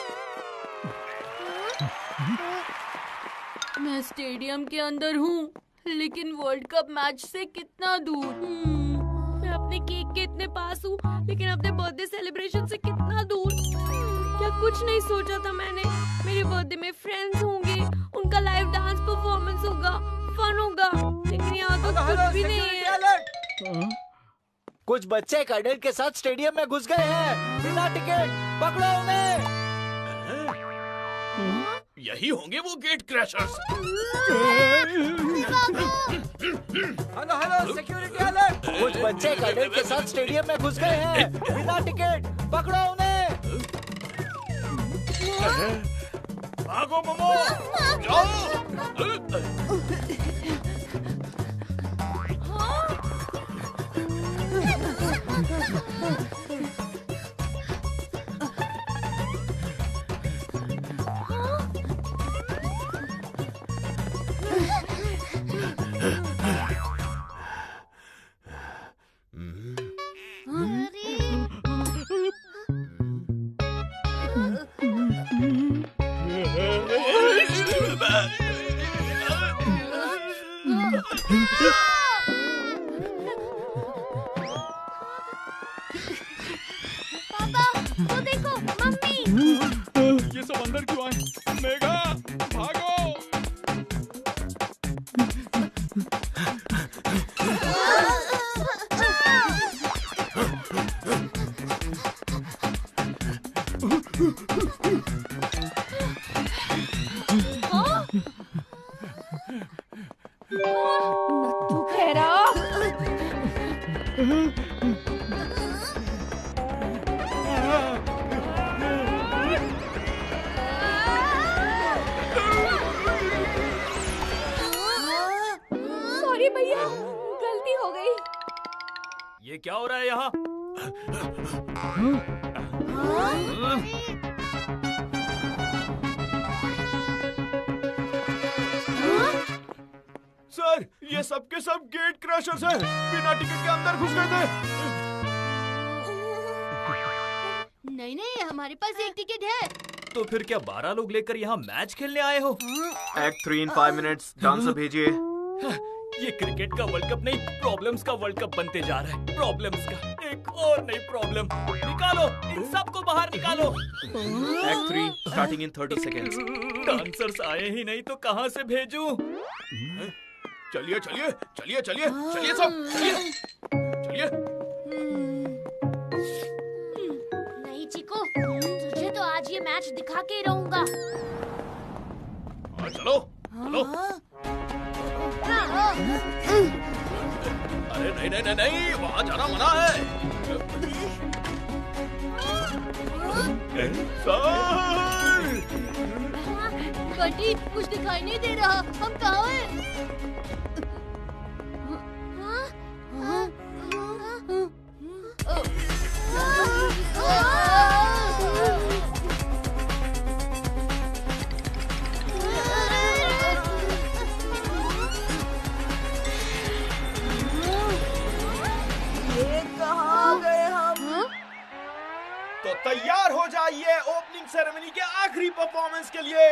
मैं स्टेडियम के अंदर हूँ, लेकिन वर्ल्ड कप मैच से कितना दूर। मैं अपने केक के इतने पास हूँ, लेकिन अपने बर्थडे सेलिब्रेशन से कितना दूर। क्या कुछ नहीं सोचा था मैंने। मेरे बर्थडे में फ्रेंड्स होंगे, उनका लाइव डांस परफॉर्मेंस होगा, फन होगा, लेकिन यहाँ तो कुछ भी नहीं है। कुछ बच्चे कैडेट के साथ स्टेडियम में घुस गए हैं बिना टिकट, पकड़ो उन्हें। यही होंगे वो gate crashers. Hello hello, security alert! कुछ बच्चे कैडेट के साथ स्टेडियम में घुस गए हैं बिना टिकट। पकड़ो उन्हें। भागो मोमो, जाओ। पापा, तो देखो मम्मी। ये सब अंदर क्यों आए? मेघा, भागो। नत्थू खैरा। सॉरी भैया, गलती हो गई। ये क्या हो रहा है यहाँ? सर, ये सब के सब गेट क्रैशर्स हैं। बिना टिकट के अंदर घुस गए थे। नहीं नहीं, हमारे पास एक टिकट है। तो फिर क्या 12 लोग लेकर यहाँ मैच खेलने आए हो? Act 3 in 5 minutes। डांसर भेजिए। ये क्रिकेट का वर्ल्ड कप नहीं, प्रॉब्लम्स का वर्ल्ड कप बनते जा रहा है। प्रॉब्लम्स का एक और नई प्रॉब्लम। निकालो, इन सबको बाहर निकालो। Act 3 starting in 30 seconds। Dancers आए ही नहीं तो कहाँ से भेजूं? चलिए चलिए चलिए चलिए चलिए सब चलिए चलिए। नहीं चिको, तुझे तो आज ये मैच दिखा के ही रहूंगा। चलो चलो। अरे नहीं नहीं नहीं नहीं, वहाँ जाना मना है। सर! बंटी, कुछ दिखाई नहीं दे रहा। हम कहाँ हैं? ये कहाँ गए हम? तो तैयार हो जाइए ओपनिंग सेरेमनी के आखिरी परफॉर्मेंस के लिए।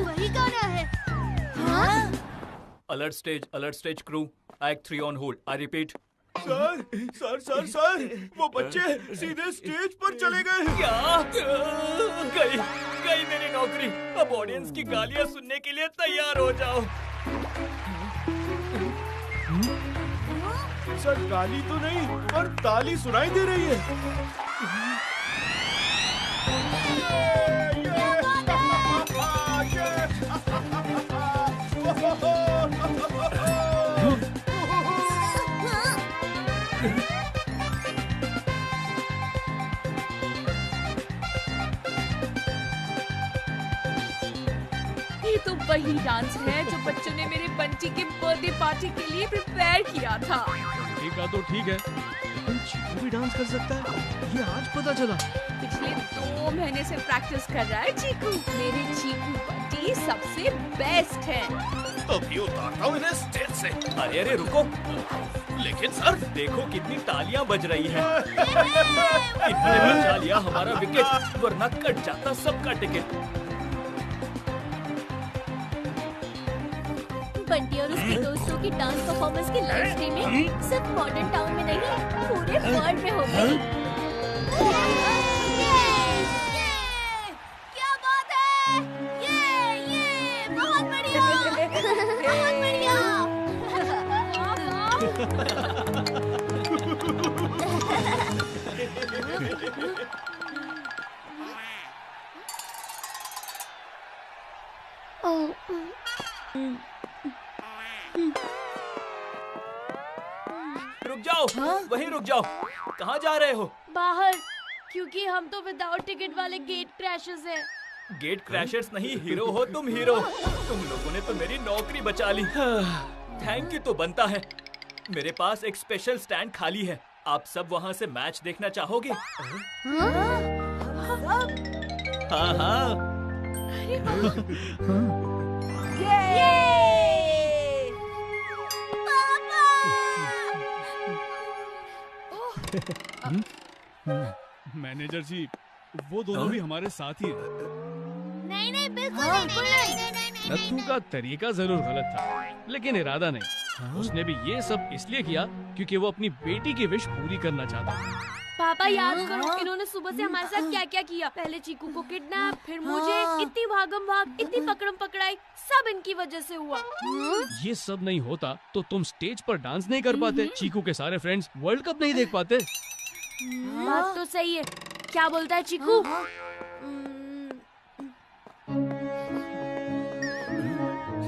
वही गाना है। Alert stage crew, act 3 on hold. I repeat. Sir sir sir sir, वो बच्चे सीधे स्टेज पर चले गए। क्या? गई मेरी नौकरी। अब ऑडियंस की गालियां सुनने के लिए तैयार हो जाओ। सर, गाली तो नहीं पर ताली सुनाई दे रही है। ये तो वही डांस है जो बच्चों ने मेरे बंटी के बर्थडे पार्टी के लिए प्रिपेयर किया था। ठीक है तो ठीक है, लेकिन चीकू भी डांस कर सकता है, ये आज पता चला। पिछले 2 महीने से प्रैक्टिस कर रहा है चीकू। मेरे चीकू बंटी सबसे बेस्ट है। अभी उतारता हूँ इन्हें स्टेज से। अरे रुको, लेकिन सर देखो कितनी तालियां बज रही हैं। इतने बचा लिया हमारा विकेट, वरना कट जाता सबका टिकट। बंटी और उसके दोस्तों की डांस परफॉर्मेंस की लाइव स्ट्रीमिंग सिर्फ मॉडर्न टाउन में नहीं, पूरे वर्ल्ड में हो गई। क्या बात है! ये बहुत बढ़िया, बहुत बढ़िया। रुक जाओ, वहीं रुक जाओ। कहाँ जा रहे हो? बाहर, क्योंकि हम तो विदाउट टिकट वाले गेट क्रैशर्स हैं। गेट क्रैशर्स नहीं, हीरो हो तुम, हीरो। तुम लोगों ने तो मेरी नौकरी बचा ली। थैंक यू तो बनता है। मेरे पास एक स्पेशल स्टैंड खाली है। आप सब वहाँ से मैच देखना चाहोगे? हाँ हाँ। मैनेजर जी, वो दोनों भी हमारे साथ ही हैं। नहीं बिल्कुल नहीं। नत्थू का तरीका जरूर गलत था, लेकिन इरादा नहीं। उसने भी ये सब इसलिए किया क्योंकि वो अपनी बेटी की विश पूरी करना चाहता था। पापा याद करो, इन्होंने सुबह से हमारे साथ क्या क्या किया। पहले चीकू को किडनैप, फिर मुझे। इतनी भागम भाग, इतनी पकड़म पकड़ाई, सब इनकी वजह से हुआ। ये सब नहीं होता तो तुम स्टेज पर डांस नहीं कर पाते, चीकू के सारे फ्रेंड्स वर्ल्ड कप नहीं देख पाते। बात तो सही है। क्या बोलता है चीकू?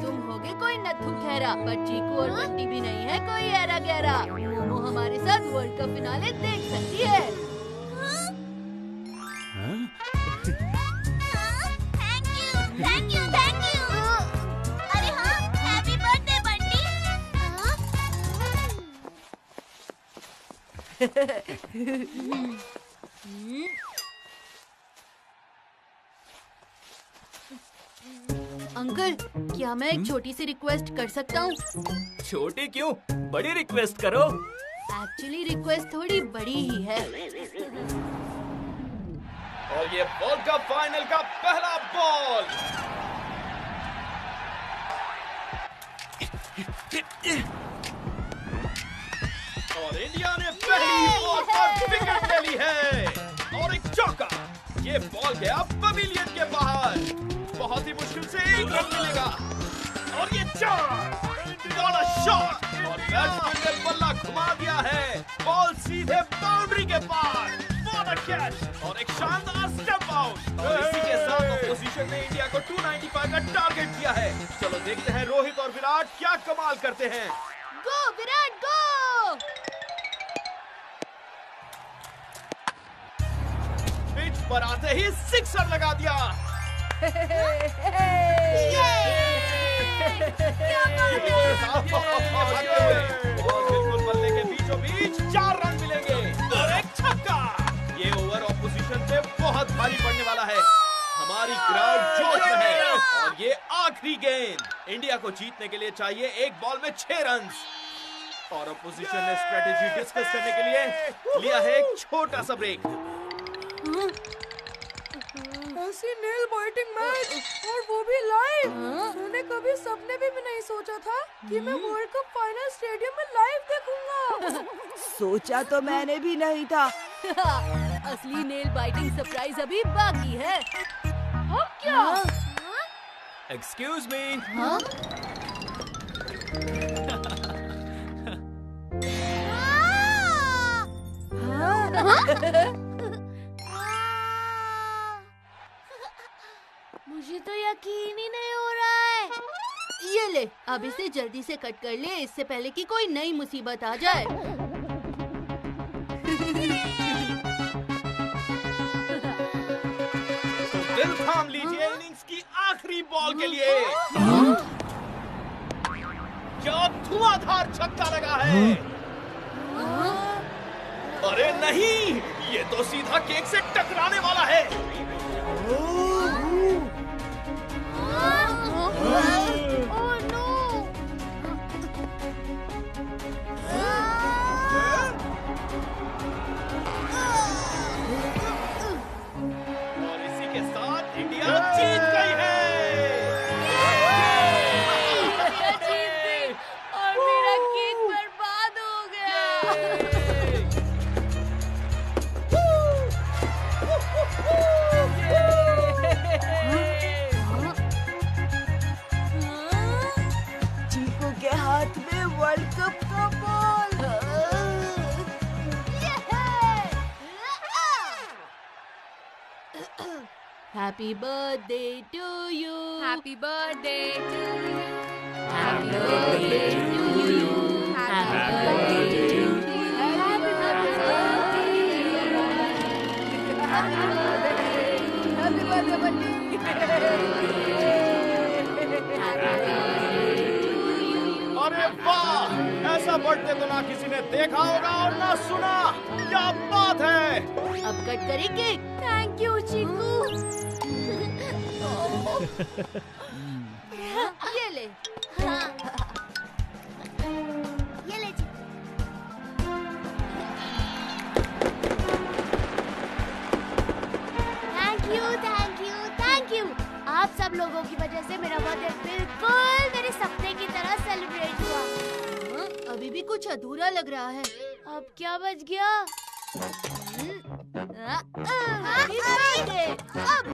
तुम होगे कोई नत्थू खैरा, पर चीकू और बंटी भी नहीं है कोई ऐरा गैरा। मोमो हमारे साथ वर्ल्ड कप फिनाले देख सकती है। Thank you. अरे हाँ, हैप्पी बर्थडे बंटी। अंकल, क्या मैं एक छोटी सी रिक्वेस्ट कर सकता हूँ? छोटी क्यों, बड़ी रिक्वेस्ट करो। एक्चुअली रिक्वेस्ट थोड़ी बड़ी ही है। और ये वर्ल्ड कप फाइनल का पहला बॉल। और इंडिया ने पहली बॉल पर विकेट ले ली है और एक चौका। ये बॉल गया पवेलियन के बाहर। बहुत ही मुश्किल से एक रन मिलेगा और ये चार। बड़ा शॉट और बैट्समैन ने बल्ला घुमा दिया है। बॉल सीधे बाउंड्री के पार। व्हाट अ कैच और एक शानदार स्टेप आउट। और इसी के साथ ऑपोजिशन ने इंडिया को 295 का टारगेट दिया है। चलो देखते हैं रोहित और विराट क्या कमाल करते हैं। गो विराट गो! पिच पर आते ही सिक्सर लगा दिया। बिल्कुल बल्ले के बीचों बीच 4 रन मिलेंगे और एक छक्का। ये ओवर ऑपोजिशन पे बहुत भारी पड़ने वाला है। हमारी क्राउड जोश में है और ये आखिरी गेंद। इंडिया को जीतने के लिए चाहिए एक बॉल में 6 रन। और ऑपोजिशन ने स्ट्रेटेजी डिस्कस करने के लिए लिया है एक छोटा सा ब्रेक। ऐसी नेल बाइटिंग मैच और वो भी लाइव। मैंने कभी सपने भी नहीं सोचा था कि मैं वर्ल्ड कप फाइनल स्टेडियम में लाइव देखूंगा। सोचा तो मैंने भी नहीं था। असली नेल बाइटिंग सरप्राइज अभी बाकी है। अब क्या? Excuse me. मुझे तो यकीन ही नहीं हो रहा है। ये ले, अब इसे जल्दी से कट कर ले, इससे पहले कि कोई नई मुसीबत आ जाए। तो दिल थाम लीजिए इनिंग्स की आखिरी बॉल के लिए। क्या धुआंधार छक्का लगा है। अरे नहीं, ये तो सीधा केक से टकराने वाला है। और इसी के साथ इंडिया जीत गई है। इंडिया जीत गई और मेरा केक बर्बाद हो गया। Happy birthday to you, happy birthday to you, happy birthday to you, happy birthday to you, happy birthday Bunty. अरे वाह, ऐसा बर्थडे तो ना किसी ने देखा होगा और ना सुना। क्या बात है। अब कट करें केक। Thank you chikoo. ये ले। हाँ। ये ले Chiku. Thank you, thank you, thank you. आप सब लोगों की वजह से मेरा बर्थडे बिल्कुल मेरे सपने की तरह सेलिब्रेट हुआ। अभी भी कुछ अधूरा लग रहा है। अब क्या बच गया? हाँ, अरे, अब